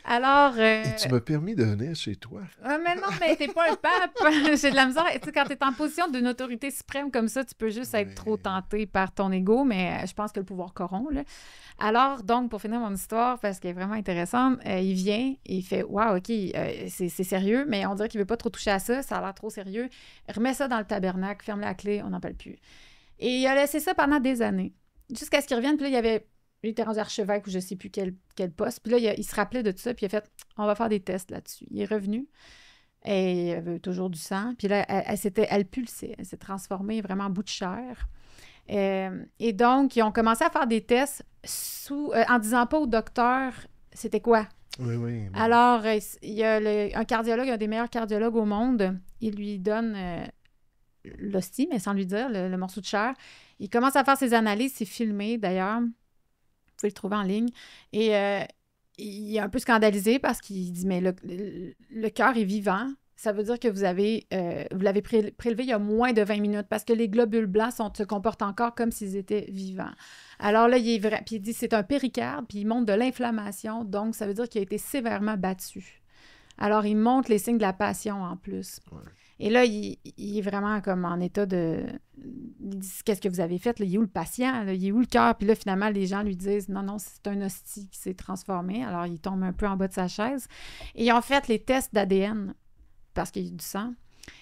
Alors... Et tu m'as permis de venir chez toi. Mais non, mais t'es pas un pape. J'ai de la misère. Tu sais, quand t'es en position d'une autorité suprême comme ça, tu peux juste être trop tenté par ton ego, mais je pense que le pouvoir corrompt, là. Alors, donc, pour finir mon histoire, parce qu'elle est vraiment intéressante, il vient et il fait « Wow, OK, c'est sérieux, mais on dirait qu'il veut pas trop toucher à ça, ça a l'air trop sérieux. Remets ça dans le tabernacle, ferme la clé, on n'en parle plus. » Et il a laissé ça pendant des années. Jusqu'à ce qu'il revienne, puis là, il était rendu archevêque ou je ne sais plus quel poste. Puis là, il se rappelait de tout ça, puis il a fait « On va faire des tests là-dessus. » Il est revenu, et il avait toujours du sang. Puis là, elle pulsait, elle s'est transformée vraiment en bout de chair. Et donc, ils ont commencé à faire des tests en disant pas au docteur c'était quoi. Oui, oui. Mais... Alors, il y a un cardiologue, un des meilleurs cardiologues au monde, il lui donne l'hostie, mais sans lui dire, le morceau de chair. Il commence à faire ses analyses, c'est filmé d'ailleurs. Vous pouvez le trouver en ligne. Et il est un peu scandalisé parce qu'il dit, mais le cœur est vivant. Ça veut dire que vous l'avez prélevé il y a moins de 20 minutes parce que les globules blancs se comportent encore comme s'ils étaient vivants. Alors là, puis il dit c'est un péricarde, puis il montre de l'inflammation, donc ça veut dire qu'il a été sévèrement battu. Alors, il montre les signes de la passion en plus. Ouais. Et là, il est vraiment comme en état de... Il dit, qu'est-ce que vous avez fait? Là, il est où le patient? Là, il est où le cœur? Puis là, finalement, les gens lui disent, non, c'est un hostie qui s'est transformé. Alors, il tombe un peu en bas de sa chaise. Et ils ont fait les tests d'ADN parce qu'il y a du sang.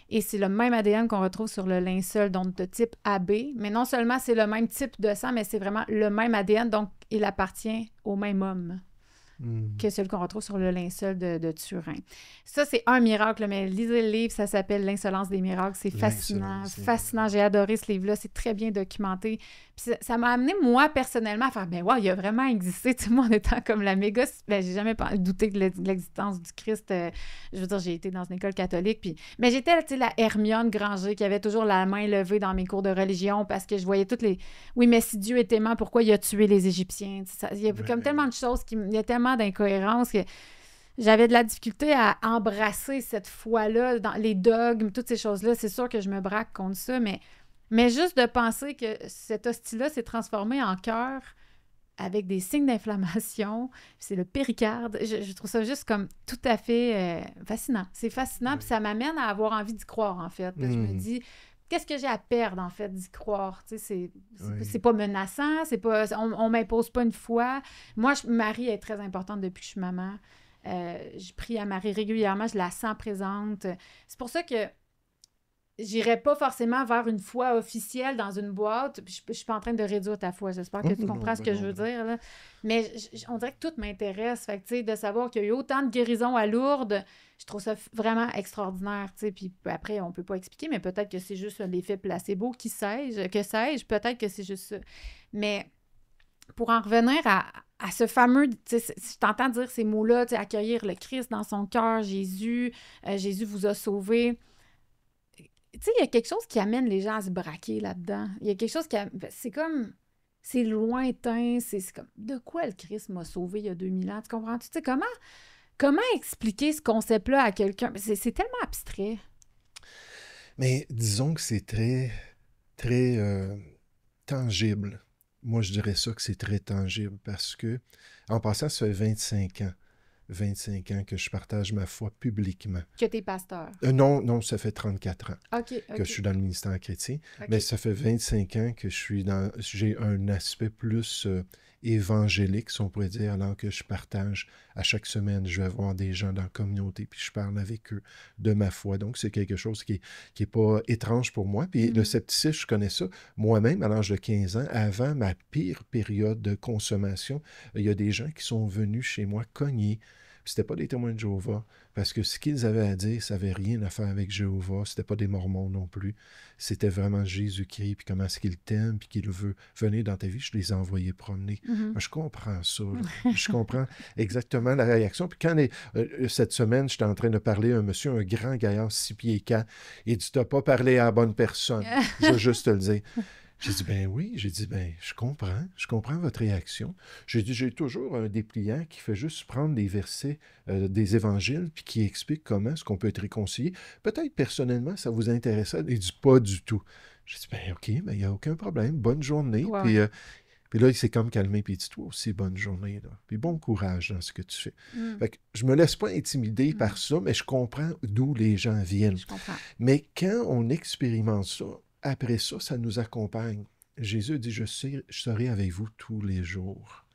Et c'est le même ADN qu'on retrouve sur le linceul, donc de type AB. Mais non seulement c'est le même type de sang, mais c'est vraiment le même ADN, donc il appartient au même homme que celui qu'on retrouve sur le linceul de Turin. Ça, c'est un miracle, mais lisez le livre, ça s'appelle « L'insolence des miracles ». C'est fascinant, fascinant. J'ai adoré ce livre-là, c'est très bien documenté. Puis ça m'a amené, moi, personnellement, à faire « Ben wow, il a vraiment existé », tu sais, moi, en étant comme la méga... Ben, j'ai jamais douté de l'existence du Christ. Je veux dire, j'ai été dans une école catholique, puis... Mais j'étais, tu sais, la Hermione Granger qui avait toujours la main levée dans mes cours de religion parce que je voyais toutes les... Oui, mais si Dieu est aimant, pourquoi il a tué les Égyptiens? Il y a comme tellement de choses, il y a tellement d'incohérences que j'avais de la difficulté à embrasser cette foi-là, dans les dogmes, toutes ces choses-là. C'est sûr que je me braque contre ça, mais juste de penser que cette hostie-là s'est transformée en cœur avec des signes d'inflammation, c'est le péricarde. Je trouve ça juste comme tout à fait fascinant. C'est fascinant, puis ça m'amène à avoir envie d'y croire, en fait. Je me dis... Qu'est-ce que j'ai à perdre, en fait, d'y croire? Tu sais, c'est pas menaçant, on m'impose pas une foi. Moi, Marie est très importante depuis que je suis maman. Je prie à Marie régulièrement, je la sens présente. C'est pour ça que j'irai pas forcément vers une foi officielle dans une boîte. Je suis pas en train de réduire ta foi. J'espère que tu comprends ce que je veux dire, là. Mais on dirait que tout m'intéresse. Fait que, tu sais, de savoir qu'il y a eu autant de guérisons à Lourdes, je trouve ça vraiment extraordinaire, tu sais. Puis après, on peut pas expliquer, mais peut-être que c'est juste l'effet placebo, que sais-je, peut-être que c'est juste ça. Mais pour en revenir à ce fameux, tu sais, je t'entends dire ces mots-là, tu sais, accueillir le Christ dans son cœur, Jésus vous a sauvés. Tu sais, il y a quelque chose qui amène les gens à se braquer là-dedans. Il y a quelque chose c'est comme... c'est lointain, c'est comme, de quoi le Christ m'a sauvé il y a 2000 ans, tu comprends? Tu sais, comment expliquer ce concept-là à quelqu'un? C'est tellement abstrait. Mais disons que c'est très, très tangible. Moi, je dirais ça que c'est très tangible parce que, en passant, ça fait 25 ans que je partage ma foi publiquement. Que t'es pasteur. Non, ça fait 34 ans OK. que je suis dans le ministère chrétien, OK. mais ça fait 25 ans que j'ai un aspect plus évangélique, si on pourrait dire, alors que je partage à chaque semaine, je vais voir des gens dans la communauté, puis je parle avec eux de ma foi. Donc, c'est quelque chose qui est pas étrange pour moi. Puis le scepticisme, je connais ça moi-même à l'âge de 15 ans, avant ma pire période de consommation. Il y a des gens qui sont venus chez moi cogner. Puis c'était pas des témoins de Jéhovah, parce que ce qu'ils avaient à dire, ça n'avait rien à faire avec Jéhovah, c'était pas des Mormons non plus. C'était vraiment Jésus-Christ, puis comment est-ce qu'il t'aime, puis qu'il veut venir dans ta vie. Je les ai envoyés promener. Moi, je comprends ça. Je comprends exactement la réaction. Puis quand cette semaine, j'étais en train de parler à un monsieur, un grand gaillard, 6 pieds 4, il dit « T'as pas parlé à la bonne personne. » Je veux juste te le dire. J'ai dit, ben oui. J'ai dit, ben, je comprends votre réaction. J'ai dit, j'ai toujours un dépliant qui fait juste prendre des versets des évangiles puis qui explique comment est-ce qu'on peut être réconcilié. Peut-être personnellement, ça vous intéressait. Il dit, pas du tout. J'ai dit, ben OK, mais il n'y a aucun problème. Bonne journée. Ouais. Puis là, il s'est comme calmé, puis il dit, toi aussi, bonne journée. Là. Puis bon courage dans ce que tu fais. Fait que je me laisse pas intimider par ça, mais je comprends d'où les gens viennent. Je comprends. Mais quand on expérimente ça, après ça, ça nous accompagne. Jésus dit, je serai avec vous tous les jours.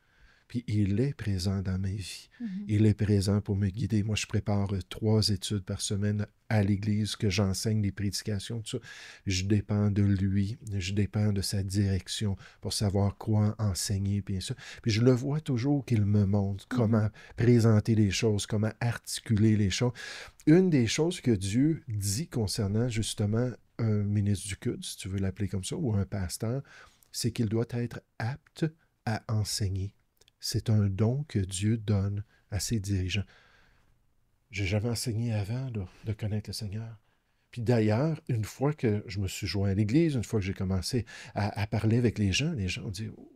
Puis il est présent dans ma vie. Il est présent pour me guider. Moi, je prépare 3 études par semaine à l'église, que j'enseigne des prédications, tout ça. Je dépends de lui, je dépends de sa direction pour savoir quoi enseigner, puis ça. Puis je le vois toujours qu'il me montre comment présenter les choses, comment articuler les choses. Une des choses que Dieu dit concernant justement un ministre du culte, si tu veux l'appeler comme ça, ou un pasteur, c'est qu'il doit être apte à enseigner. C'est un don que Dieu donne à ses dirigeants. J'ai jamais enseigné avant de connaître le Seigneur. Puis d'ailleurs, une fois que je me suis joint à l'Église, une fois que j'ai commencé à parler avec les gens ont dit « Oh,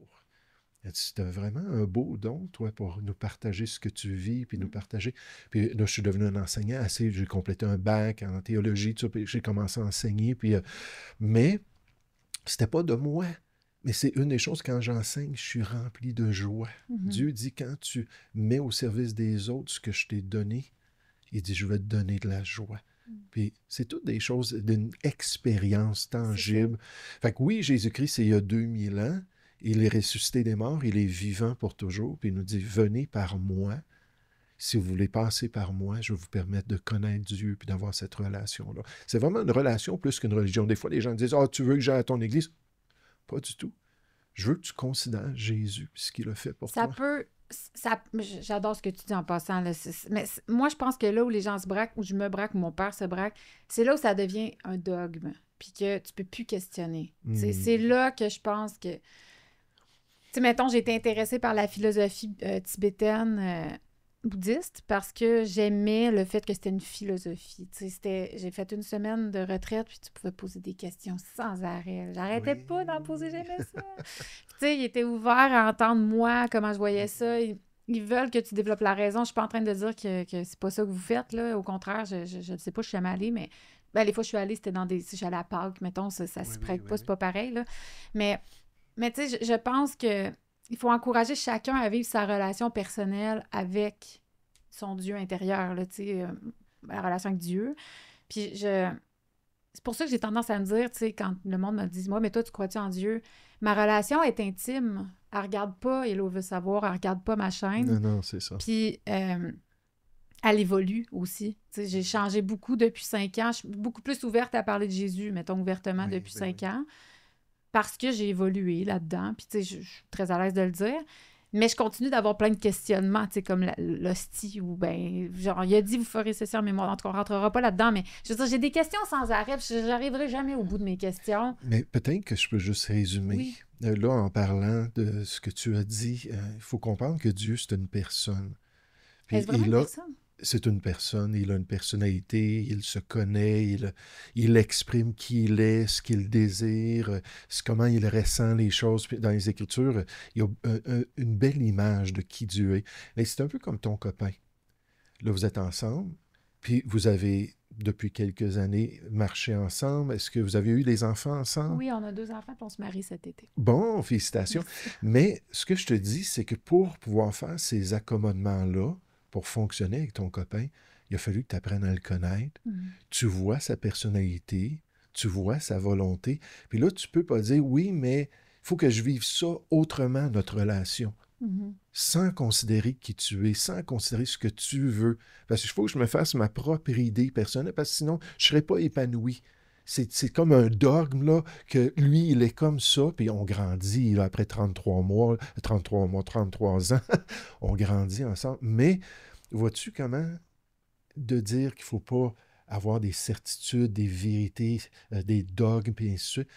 tu as vraiment un beau don, toi, pour nous partager ce que tu vis, puis nous partager. » Puis là, je suis devenu un enseignant. J'ai complété un bac en théologie, tout ça, puis j'ai commencé à enseigner. Puis, mais c'était pas de moi. Mais c'est une des choses, quand j'enseigne, je suis rempli de joie. Dieu dit, quand tu mets au service des autres ce que je t'ai donné, il dit, je vais te donner de la joie. Puis c'est toutes des choses d'une expérience tangible. Fait que oui, Jésus-Christ, c'est il y a 2000 ans. Il est ressuscité des morts, il est vivant pour toujours. Puis il nous dit, venez par moi. Si vous voulez passer par moi, je vais vous permettre de connaître Dieu puis d'avoir cette relation-là. C'est vraiment une relation plus qu'une religion. Des fois, les gens disent, « Ah, tu veux que j'aille à ton église? » Pas du tout. Je veux que tu considères Jésus et ce qu'il a fait pour toi. J'adore ce que tu dis en passant. Là. Mais moi, je pense que là où les gens se braquent, où je me braque, où mon père se braque, c'est là où ça devient un dogme, puis que tu peux plus questionner. C'est là que je pense que... Tu sais, mettons, j'ai été intéressée par la philosophie tibétaine bouddhiste parce que j'aimais le fait que c'était une philosophie. Tu sais, j'ai fait une semaine de retraite, puis tu pouvais poser des questions sans arrêt. J'arrêtais pas d'en poser, j'aimais ça. Tu sais, ils étaient ouverts à entendre moi, comment je voyais ça. Ils veulent que tu développes la raison. Je suis pas en train de dire que c'est pas ça que vous faites, là. Au contraire, je ne sais pas, je suis jamais allée, mais les fois que je suis allée, c'était dans des... Si j'allais à Pâques, mettons, ça se prête pas, c'est pas pareil, là. Mais tu sais, je pense que il faut encourager chacun à vivre sa relation personnelle avec son Dieu intérieur, là, tu sais, la relation avec Dieu. Puis c'est pour ça que j'ai tendance à me dire, tu sais, quand le monde me dit « Moi, mais toi, tu crois-tu en Dieu? » Ma relation est intime. Elle regarde pas Hello veut savoir, elle regarde pas ma chaîne. Non, c'est ça. Puis elle évolue aussi. Tu sais, j'ai changé beaucoup depuis 5 ans. Je suis beaucoup plus ouverte à parler de Jésus, mettons, ouvertement depuis 5 ans. Parce que j'ai évolué là-dedans, puis tu sais, je suis très à l'aise de le dire, mais je continue d'avoir plein de questionnements, tu sais, comme l'hostie, ou ben, genre, il a dit, vous ferez ceci en mémoire, en tout cas, on rentrera pas là-dedans, mais je veux dire, j'ai des questions sans arrêt, puis j'arriverai jamais au bout de mes questions. Mais peut-être que je peux juste résumer. Oui. Là, en parlant de ce que tu as dit, il faut comprendre que Dieu, c'est une personne. Puis, est-ce vraiment une personne? c'est une personne, il a une personnalité, il se connaît, il exprime qui il est, ce qu'il désire, comment il ressent les choses. Puis dans les Écritures, il y a une belle image de qui Dieu est. Mais c'est un peu comme ton copain. Là, vous êtes ensemble, puis vous avez, depuis quelques années, marché ensemble. Est-ce que vous avez eu des enfants ensemble? Oui, on a 2 enfants, puis on se marie cet été. Bon, félicitations. Mais ce que je te dis, c'est que pour pouvoir faire ces accommodements-là, pour fonctionner avec ton copain, il a fallu que tu apprennes à le connaître. Tu vois sa personnalité, tu vois sa volonté. Puis là, tu peux pas dire, oui, mais il faut que je vive ça autrement, notre relation. Sans considérer qui tu es, sans considérer ce que tu veux. Parce qu'il faut que je me fasse ma propre idée personnelle, parce que sinon, je ne serais pas épanoui. C'est comme un dogme, là, que lui, il est comme ça, puis on grandit, là, après 33 mois, 33 ans, on grandit ensemble. Mais, vois-tu comment de dire qu'il ne faut pas avoir des certitudes, des vérités, des dogmes, puis ainsi de suite.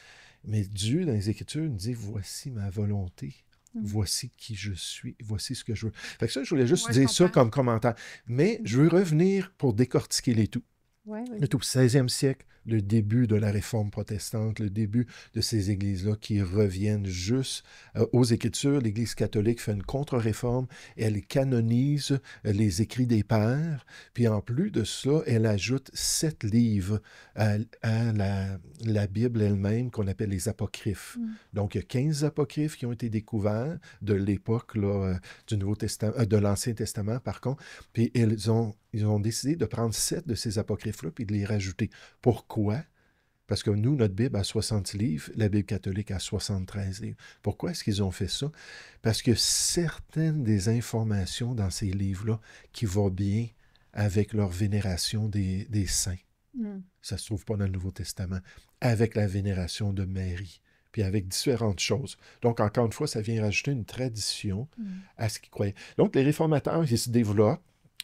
Mais Dieu, dans les Écritures, nous dit, voici ma volonté. Voici qui je suis, voici ce que je veux. Fait que ça, je voulais juste dire ça comme commentaire. Mais je veux revenir pour décortiquer les tout. Le tout 16e siècle, le début de la réforme protestante, le début de ces églises-là qui reviennent juste aux Écritures. L'Église catholique fait une contre-réforme, elle canonise les écrits des pères, puis en plus de ça, elle ajoute 7 livres à la Bible elle-même qu'on appelle les apocryphes. Donc, il y a 15 apocryphes qui ont été découverts de l'époque là, du Nouveau Testament, de l'Ancien Testament, par contre, puis ils ont décidé de prendre 7 de ces apocryphes-là puis de les rajouter. Pourquoi? Parce que nous, notre Bible a 60 livres, la Bible catholique a 73 livres. Pourquoi est-ce qu'ils ont fait ça? Parce que certaines des informations dans ces livres-là qui vont bien avec leur vénération des saints. Ça ne se trouve pas dans le Nouveau Testament. Avec la vénération de Marie, puis avec différentes choses. Donc, encore une fois, ça vient rajouter une tradition à ce qu'ils croyaient. Donc, les réformateurs, ils se développent.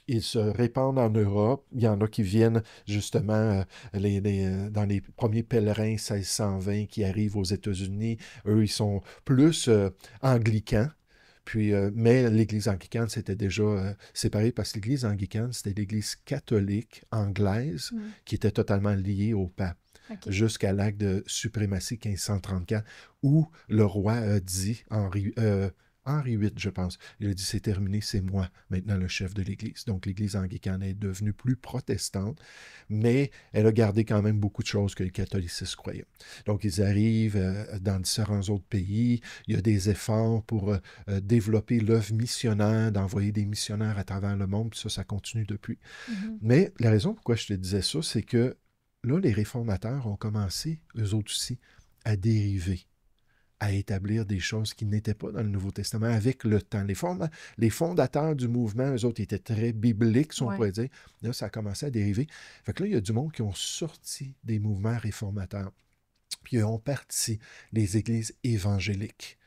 Ils se répandent en Europe. Il y en a qui viennent justement dans les premiers pèlerins 1620 qui arrivent aux États-Unis. Eux, ils sont plus anglicans. Puis, mais l'Église anglicane, c'était déjà séparé parce que l'Église anglicane, c'était l'Église catholique anglaise qui était totalement liée au pape. Jusqu'à l'acte de suprématie 1534, où le roi a dit, Henri VIII, je pense, il a dit, c'est terminé, c'est moi maintenant le chef de l'Église. Donc l'Église anglicane est devenue plus protestante, mais elle a gardé quand même beaucoup de choses que les catholicistes croyaient. Donc ils arrivent dans différents autres pays, il y a des efforts pour développer l'œuvre missionnaire, d'envoyer des missionnaires à travers le monde, puis ça continue depuis. Mais la raison pourquoi je te disais ça, c'est que là, les réformateurs ont commencé, eux autres aussi, à dériver, à établir des choses qui n'étaient pas dans le Nouveau Testament avec le temps. Les fondateurs du mouvement, eux autres, étaient très bibliques, si on pourrait dire. Là, ça a commencé à dériver. Fait que là, il y a du monde qui ont sorti des mouvements réformateurs. Puis ils ont parti les églises évangéliques.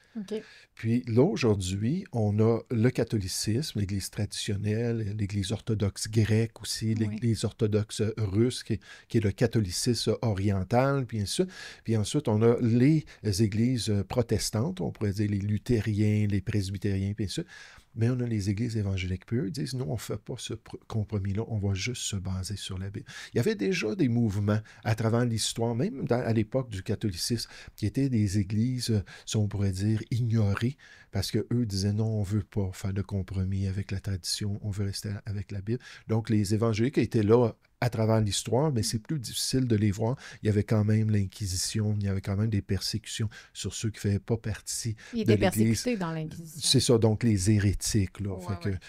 Puis là, aujourd'hui, on a le catholicisme, l'Église traditionnelle, l'Église orthodoxe grecque aussi, l'Église orthodoxe russe, qui est le catholicisme oriental, puis ainsi de suite. Puis ensuite, on a les églises protestantes, on pourrait dire les luthériens, les presbytériens, puis ainsi de suite. Mais on a les églises évangéliques. Puis eux, ils disent, non, on ne fait pas ce compromis-là, on va juste se baser sur la Bible. Il y avait déjà des mouvements à travers l'histoire, même à l'époque du catholicisme, qui étaient des églises, si on pourrait dire, ignorées, parce qu'eux disaient, non, on ne veut pas faire de compromis avec la tradition, on veut rester avec la Bible. Donc les évangéliques étaient là à travers l'histoire, mais c'est plus difficile de les voir. Il y avait quand même l'Inquisition, il y avait quand même des persécutions sur ceux qui ne faisaient pas partie de l'Église. Ils étaient persécutés dans l'Inquisition. C'est ça, donc les hérétiques, là.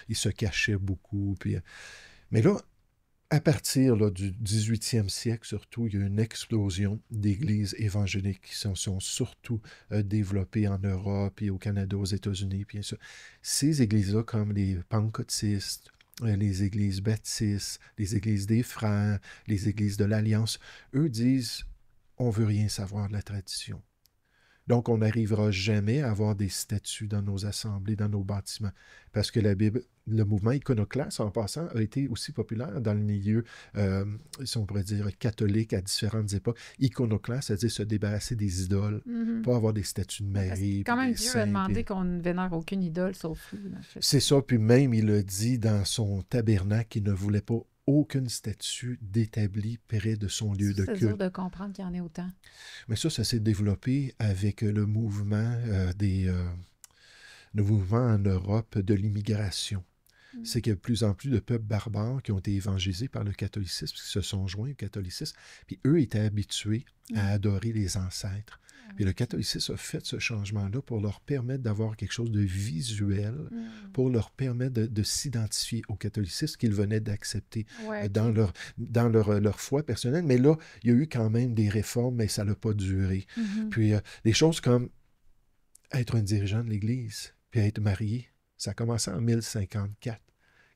Ils se cachaient beaucoup. Puis, mais là, à partir là, du 18e siècle, surtout, il y a une explosion d'églises évangéliques qui sont surtout développées en Europe et au Canada, aux États-Unis. Puis ça. Ces églises-là, comme les pentecôtistes, les églises baptistes, les églises des frères, les églises de l'Alliance, eux disent, on ne veut rien savoir de la tradition. Donc, on n'arrivera jamais à avoir des statues dans nos assemblées, dans nos bâtiments. Parce que la Bible, le mouvement iconoclaste, en passant, a été aussi populaire dans le milieu, si on pourrait dire, catholique à différentes époques. Iconoclaste, c'est-à-dire se débarrasser des idoles, pas avoir des statues de Marie. Quand même, des Dieu saints, a demandé puis... qu'on ne vénère aucune idole sauf lui. C'est ça, puis même, il a dit dans son tabernacle qu'il ne voulait pas aucune statue d'établie près de son lieu de culte. C'est dur de comprendre qu'il y en ait autant. Mais ça s'est développé avec le mouvement le mouvement en Europe de l'immigration. C'est qu'il y a de plus en plus de peuples barbares qui ont été évangélisés par le catholicisme, qui se sont joints au catholicisme, puis eux étaient habitués à adorer les ancêtres. Puis le catholicisme a fait ce changement-là pour leur permettre d'avoir quelque chose de visuel, pour leur permettre de s'identifier au catholicisme qu'ils venaient d'accepter dans leur foi personnelle. Mais là, il y a eu quand même des réformes, mais ça n'a pas duré. Puis des choses comme être un dirigeant de l'Église, puis être marié, ça a commencé en 1054,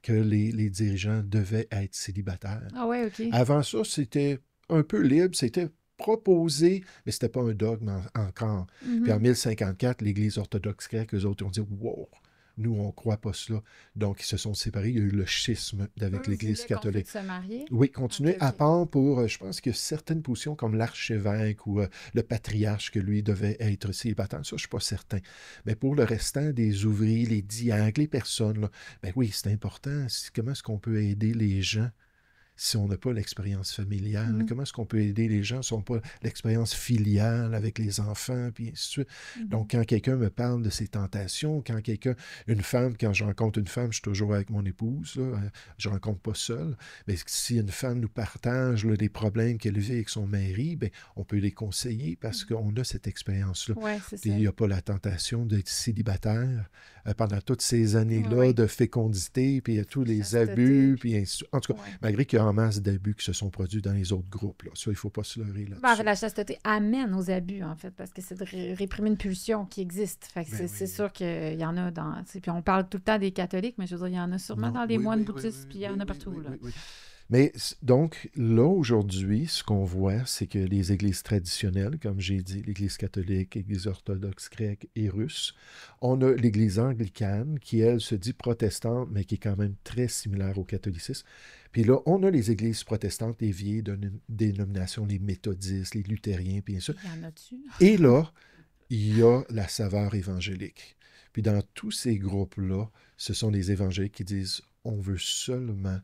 que les dirigeants devaient être célibataires. Ah ouais, OK. Avant ça, c'était un peu libre, c'était proposé, mais c'était pas un dogme encore. Puis en 1054, l'Église orthodoxe grecque, eux autres ont dit « Wow, nous, on ne croit pas cela. » Donc, ils se sont séparés. Il y a eu le schisme avec l'Église catholique. Se marier? Oui, continuer à part pour, je pense que certaines positions comme l'archevêque ou le patriarche, que lui devait être célibataire, ça, je ne suis pas certain. Mais pour le restant des ouvriers, les diacres, les personnes, là, ben oui, c'est important. Comment est-ce qu'on peut aider les gens si on n'a pas l'expérience familiale? Comment est-ce qu'on peut aider les gens si on n'a pas l'expérience filiale avec les enfants, puis ainsi de suite? Donc, quand quelqu'un me parle de ses tentations, quand je rencontre une femme, je suis toujours avec mon épouse, là, je ne rencontre pas seule, mais si une femme nous partage là, des problèmes qu'elle vit avec son mari, bien, on peut les conseiller parce qu'on a cette expérience-là. Ouais, c'est ça. Il n'y a pas la tentation d'être célibataire pendant toutes ces années-là de fécondité, puis il y a tous les abus, puis ainsi de suite. En tout cas, malgré qu'il y a en masse d'abus qui se sont produits dans les autres groupes. Là. Ça, il ne faut pas se leurrer là-dessus. En fait, la chasteté amène aux abus, en fait, parce que c'est de réprimer une pulsion qui existe. Fait que c'est sûr qu'il y en a dans... Puis on parle tout le temps des catholiques, mais je veux dire, il y en a sûrement dans les moines bouddhistes, puis il y en a partout. Là. Mais donc, là, aujourd'hui, ce qu'on voit, c'est que les églises traditionnelles, comme j'ai dit, l'Église catholique, l'Église orthodoxe grecque et russe, on a l'Église anglicane, qui, elle, se dit protestante, mais qui est quand même très similaire au catholicisme. Puis là, on a les églises protestantes déviées d'une dénomination, les méthodistes, les luthériens, puis ainsi de suite. Il y en a-tu? Et là, il y a la saveur évangélique. Puis dans tous ces groupes-là, ce sont les évangéliques qui disent « on veut seulement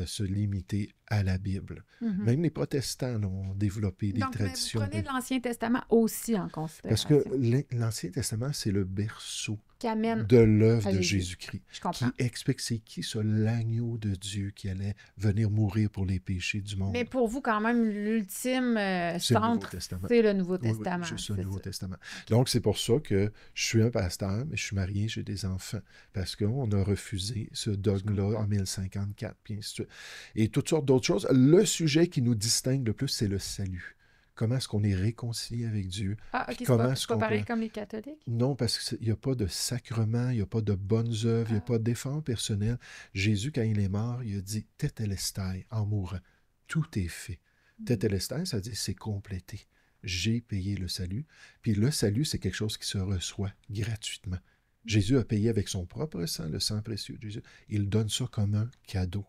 se limiter à la Bible. Même les protestants ont développé des traditions. Donc, vous prenez l'Ancien Testament aussi en considération. Parce que l'Ancien Testament, c'est le berceau amène de l'œuvre de Jésus-Christ. Je comprends. Qui explique c'est qui ça, l'agneau de Dieu qui allait venir mourir pour les péchés du monde. Mais pour vous, quand même, l'ultime centre, c'est le Nouveau Testament. Oui, juste le Nouveau Testament. Donc, c'est pour ça que je suis un pasteur, mais je suis marié, j'ai des enfants. Parce qu'on a refusé ce dogme-là en 1054, puis ainsi de suite. Et toutes sortes d'autres choses. Le sujet qui nous distingue le plus, c'est le salut. Comment est-ce qu'on est réconcilié avec Dieu? Ah, OK, c'est pas pareil comme les catholiques? Non, parce qu'il n'y a pas de sacrement, il n'y a pas de bonnes œuvres, il n'y a pas d'effort personnel. Jésus, quand il est mort, il a dit « Tetelestai » en mourant. Tout est fait. Tetelestai, ça veut dire c'est complété. J'ai payé le salut. Puis le salut, c'est quelque chose qui se reçoit gratuitement. Jésus a payé avec son propre sang, le sang précieux de Jésus. Il donne ça comme un cadeau.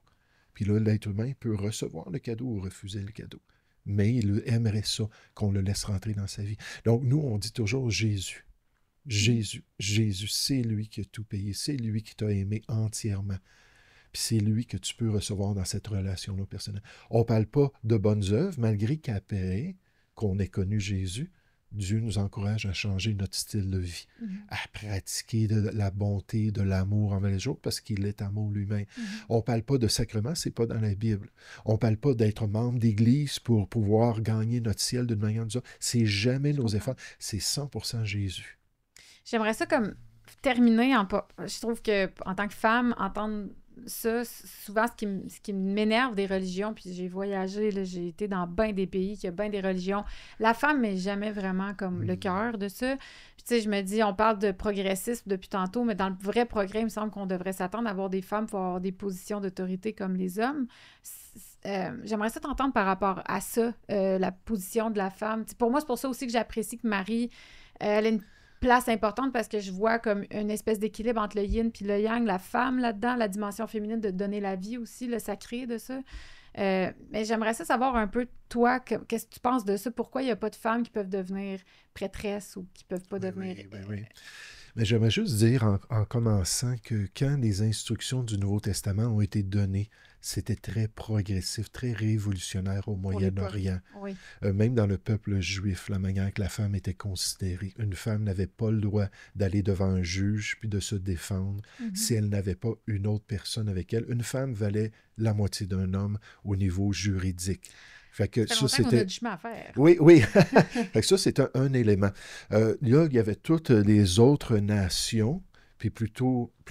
Puis là, l'être humain peut recevoir le cadeau ou refuser le cadeau. Mais il aimerait ça, qu'on le laisse rentrer dans sa vie. Donc, nous, on dit toujours Jésus. Jésus, c'est lui qui a tout payé. C'est lui qui t'a aimé entièrement. Puis c'est lui que tu peux recevoir dans cette relation-là personnelle. On ne parle pas de bonnes œuvres, malgré qu'après qu'on ait connu Jésus, Dieu nous encourage à changer notre style de vie, à pratiquer de la bonté, de l'amour envers les autres, parce qu'il est amour lui-même. On ne parle pas de sacrement, ce n'est pas dans la Bible. On ne parle pas d'être membre d'église pour pouvoir gagner notre ciel d'une manière ou d'une autre. C'est jamais nos efforts, c'est 100% Jésus. J'aimerais ça comme terminer je trouve que en tant que femme, entendre ça, souvent, ce qui m'énerve des religions, puis j'ai voyagé, là, j'ai été dans bien des pays qui ont bien des religions. La femme n'est jamais vraiment comme le cœur de ça. Puis, tu sais, je me dis, on parle de progressisme depuis tantôt, mais dans le vrai progrès, il me semble qu'on devrait s'attendre à avoir des femmes pour avoir des positions d'autorité comme les hommes. j'aimerais ça t'entendre par rapport à ça, la position de la femme. T'sais, pour moi, c'est pour ça aussi que j'apprécie que Marie, elle a une place importante parce que je vois comme une espèce d'équilibre entre le yin puis le yang, la femme là-dedans, la dimension féminine de donner la vie aussi, le sacré de ça. Mais j'aimerais ça savoir un peu, toi, qu'est-ce que tu penses de ça? Pourquoi il n'y a pas de femmes qui peuvent devenir prêtresses ou qui peuvent pas devenir... Oui. Mais j'aimerais juste dire en commençant que quand les instructions du Nouveau Testament ont été données, c'était très progressif, très révolutionnaire au Moyen-Orient. Oui. Même dans le peuple juif, la manière que la femme était considérée. Une femme n'avait pas le droit d'aller devant un juge puis de se défendre si elle n'avait pas une autre personne avec elle. Une femme valait la moitié d'un homme au niveau juridique. Fait que ça c'était... On a du chemin à faire. Oui. Fait que ça, c'est un élément. Là, il y avait toutes les autres nations, puis plus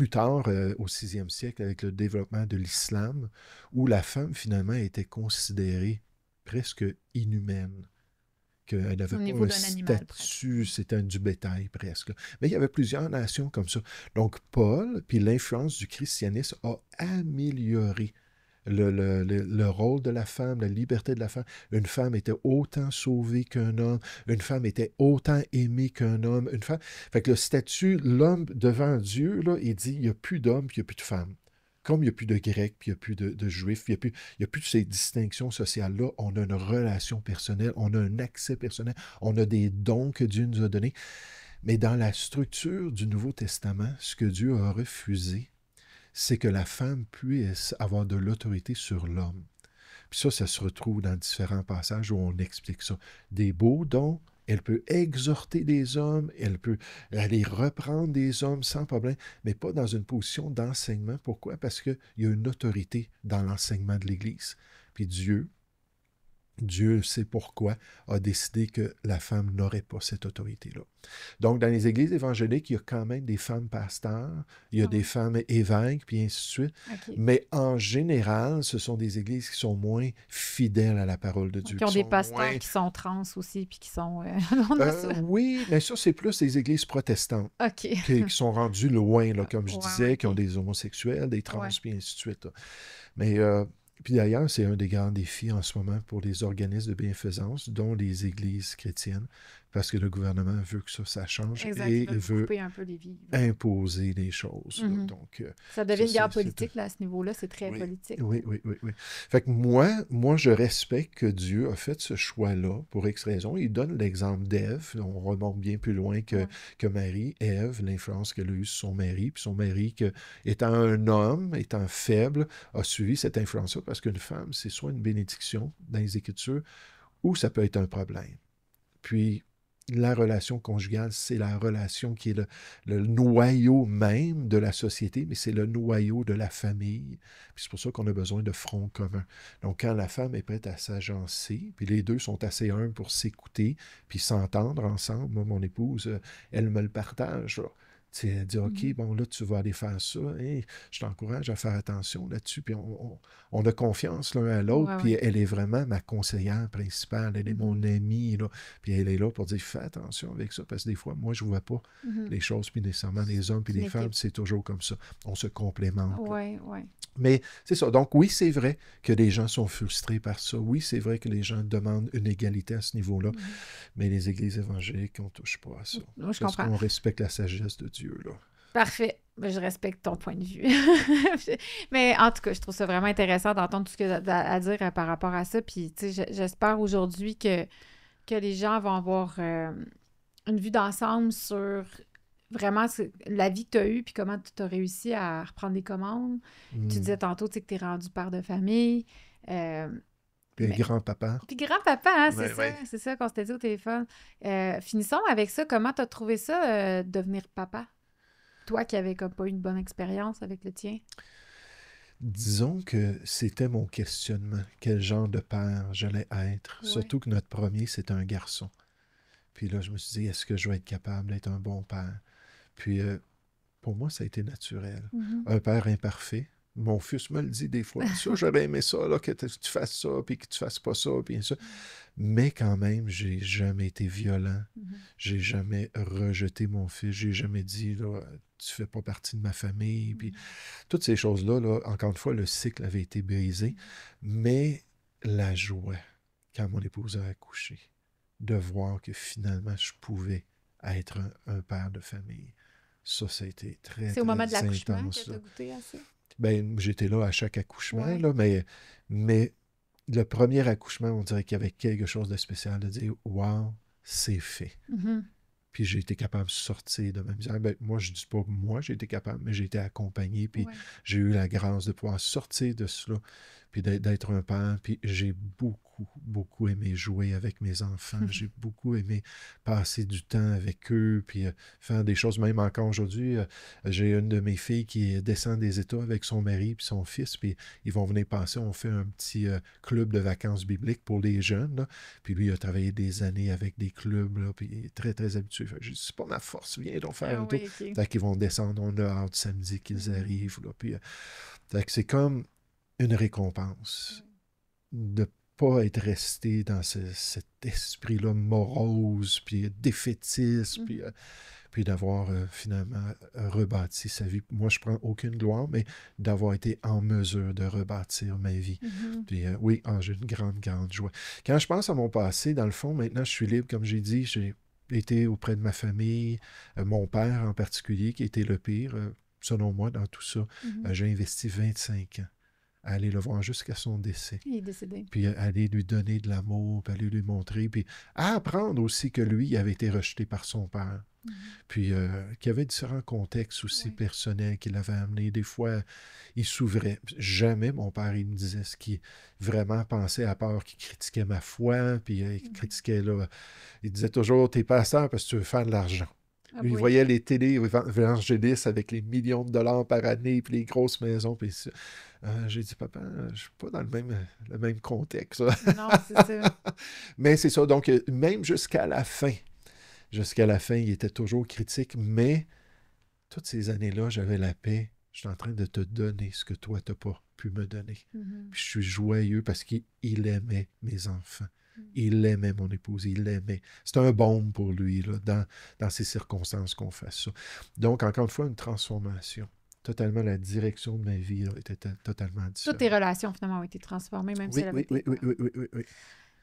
tard, au 6e siècle, avec le développement de l'islam, où la femme, finalement, était considérée presque inhumaine. Qu'elle n'avait pas un statut, c'était du bétail presque. Mais il y avait plusieurs nations comme ça. Donc, Paul, puis l'influence du christianisme a amélioré le rôle de la femme, la liberté de la femme. Une femme était autant sauvée qu'un homme. Une femme était autant aimée qu'un homme. Une femme... Fait que le statut, l'homme devant Dieu, là, il dit, il n'y a plus d'hommes, puis il n'y a plus de femmes. Comme il n'y a plus de Grecs, puis il n'y a plus de Juifs, il n'y a plus de ces distinctions sociales-là. On a une relation personnelle, on a un accès personnel, on a des dons que Dieu nous a donnés. Mais dans la structure du Nouveau Testament, ce que Dieu a refusé, c'est que la femme puisse avoir de l'autorité sur l'homme. Puis ça se retrouve dans différents passages où on explique ça. Des beaux dons, elle peut exhorter des hommes, elle peut aller reprendre des hommes sans problème, mais pas dans une position d'enseignement. Pourquoi? Parce qu'il y a une autorité dans l'enseignement de l'Église. Puis Dieu sait pourquoi, a décidé que la femme n'aurait pas cette autorité-là. Donc, dans les églises évangéliques, il y a quand même des femmes pasteurs, il y a des femmes évêques, puis ainsi de suite. Okay. Mais en général, ce sont des églises qui sont moins fidèles à la parole de Dieu. Qui ont des pasteurs qui sont trans aussi, puis qui sont... oui, mais ça, c'est plus des églises protestantes qui sont rendues loin, là, comme je disais, qui ont des homosexuels, des trans, puis ainsi de suite. Là. Mais... Puis d'ailleurs, c'est un des grands défis en ce moment pour les organismes de bienfaisance, dont les églises chrétiennes, parce que le gouvernement veut que ça change et il veut un peu les vies, imposer des choses. Là. Donc, ça devient une guerre politique là, à ce niveau-là, c'est très politique. Oui. Fait que moi, je respecte que Dieu a fait ce choix-là pour X raisons. Il donne l'exemple d'Ève, on remonte bien plus loin que Marie. Ève, l'influence qu'elle a eue sur son mari, puis son mari, étant un homme, étant faible, a suivi cette influence-là, parce qu'une femme, c'est soit une bénédiction dans les Écritures, ou ça peut être un problème. Puis, la relation conjugale, c'est la relation qui est le noyau même de la société, mais c'est le noyau de la famille. Puis c'est pour ça qu'on a besoin de fronts communs. Donc, quand la femme est prête à s'agencer, puis les deux sont assez humbles pour s'écouter, puis s'entendre ensemble, moi, mon épouse, elle me le partage, là. Elle dit, OK, bon, là, tu vas aller faire ça. Hey, je t'encourage à faire attention là-dessus. Puis on a confiance l'un à l'autre. Puis elle est vraiment ma conseillère principale. Elle est mon amie. Là. Puis elle est là pour dire, fais attention avec ça. Parce que des fois, moi, je ne vois pas les choses. Puis nécessairement, les hommes puis les femmes, c'est toujours comme ça. On se complémente. Oui. Mais c'est ça. Donc, oui, c'est vrai que les gens sont frustrés par ça. Oui, c'est vrai que les gens demandent une égalité à ce niveau-là. Mais les églises évangéliques, on ne touche pas à ça. Parce qu'on respecte la sagesse de Dieu. Là. Parfait. Je respecte ton point de vue. Mais en tout cas, je trouve ça vraiment intéressant d'entendre tout ce que tu as à dire par rapport à ça. Puis, tu sais, j'espère aujourd'hui que les gens vont avoir une vue d'ensemble sur vraiment la vie que tu as eue puis comment tu as réussi à reprendre les commandes. Tu disais tantôt, tu sais, que tu es rendu père de famille. Puis grand-papa. Puis grand-papa, hein, c'est ça qu'on s'était dit au téléphone. Finissons avec ça. Comment tu as trouvé ça, devenir papa? Toi qui n'avais comme pas eu une bonne expérience avec le tien? Disons que c'était mon questionnement. Quel genre de père j'allais être? Ouais. Surtout que notre premier, c'était un garçon. Puis là, je me suis dit, est-ce que je vais être capable d'être un bon père? Puis pour moi, ça a été naturel. Un père imparfait. Mon fils me le dit des fois. Ça, j'aurais aimé ça, là, que tu fasses ça, puis que tu fasses pas ça, puis ça. Mais quand même, j'ai jamais été violent. J'ai jamais rejeté mon fils. J'ai jamais dit, là, tu fais pas partie de ma famille. Puis toutes ces choses-là, là, encore une fois, le cycle avait été brisé. Mais la joie, quand mon épouse a accouché, de voir que finalement, je pouvais être un père de famille. Ça a été très, C'est au moment de très l'accouchement intense. que tu as goûté à ça? Ben, j'étais là à chaque accouchement, Ouais. là, mais le premier accouchement, on dirait qu'il y avait quelque chose de spécial, de dire « Wow, c'est fait ». Mm-hmm. Puis j'ai été capable de sortir de ma misère. Ben, moi, je dis pas moi, j'ai été capable, mais j'ai été accompagné, puis j'ai eu la grâce de pouvoir sortir de cela, puis d'être un père. Puis j'ai beaucoup, beaucoup aimé jouer avec mes enfants. J'ai beaucoup aimé passer du temps avec eux, puis faire des choses. Même encore aujourd'hui, j'ai une de mes filles qui descend des États avec son mari puis son fils, puis ils vont venir passer. On fait un petit club de vacances bibliques pour les jeunes, là. Puis lui, il a travaillé des années avec des clubs, là, puis il est très, très habitué. Fait que je dis, c'est pas ma force, viens donc faire un tour. Okay. Fait qu'ils vont descendre, on a hâte samedi qu'ils arrivent, là. Puis, fait que c'est comme une récompense de pas être resté dans cet esprit-là morose, puis défaitiste, puis d'avoir finalement rebâti sa vie. Moi, je prends aucune gloire, mais d'avoir été en mesure de rebâtir ma vie. Puis oui, j'ai une grande, grande joie. Quand je pense à mon passé, dans le fond, maintenant, je suis libre, comme j'ai dit, j'ai été auprès de ma famille, mon père en particulier, qui était le pire, selon moi, dans tout ça. J'ai investi 25 ans à aller le voir jusqu'à son décès. Il est décédé. Puis aller lui donner de l'amour, puis aller lui montrer, puis à apprendre aussi que lui, il avait été rejeté par son père. Puis qu'il y avait différents contextes aussi personnels qui l'avaient amené. Des fois, il s'ouvrait. Jamais mon père, il me disait ce qu'il vraiment pensait, à part qu'il critiquait ma foi, puis il critiquait, là, il disait toujours « T'es pasteur parce que tu veux faire de l'argent ». Lui, il voyait les télé évangélistes avec les millions de dollars par année, puis les grosses maisons, puis j'ai dit, papa, je ne suis pas dans le même contexte. Non, c'est ça. Mais c'est ça. Donc, même jusqu'à la fin, il était toujours critique, mais toutes ces années-là, j'avais la paix. Je suis en train de te donner ce que toi, tu n'as pas pu me donner. Puis je suis joyeux parce qu'il aimait mes enfants. Il aimait mon épouse, il l'aimait. C'est un baume pour lui, là, dans ces circonstances qu'on fasse ça. Donc, encore une fois, une transformation. Totalement, la direction de ma vie là, était totalement différente. Toutes tes relations, finalement, ont été transformées, même si elle avait été... Oui.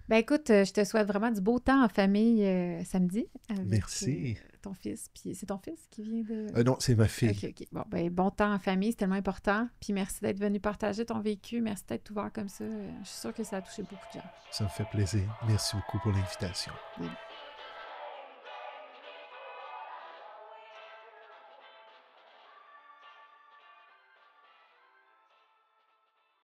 Ben écoute, je te souhaite vraiment du beau temps en famille samedi. Avec, merci. Ton fils. Puis c'est ton fils qui vient de... non, c'est ma fille. OK. Bon, ben bon temps en famille, c'est tellement important. Puis merci d'être venu partager ton vécu. Merci d'être ouvert comme ça. Je suis sûre que ça a touché beaucoup de gens. Ça me fait plaisir. Merci beaucoup pour l'invitation. Oui.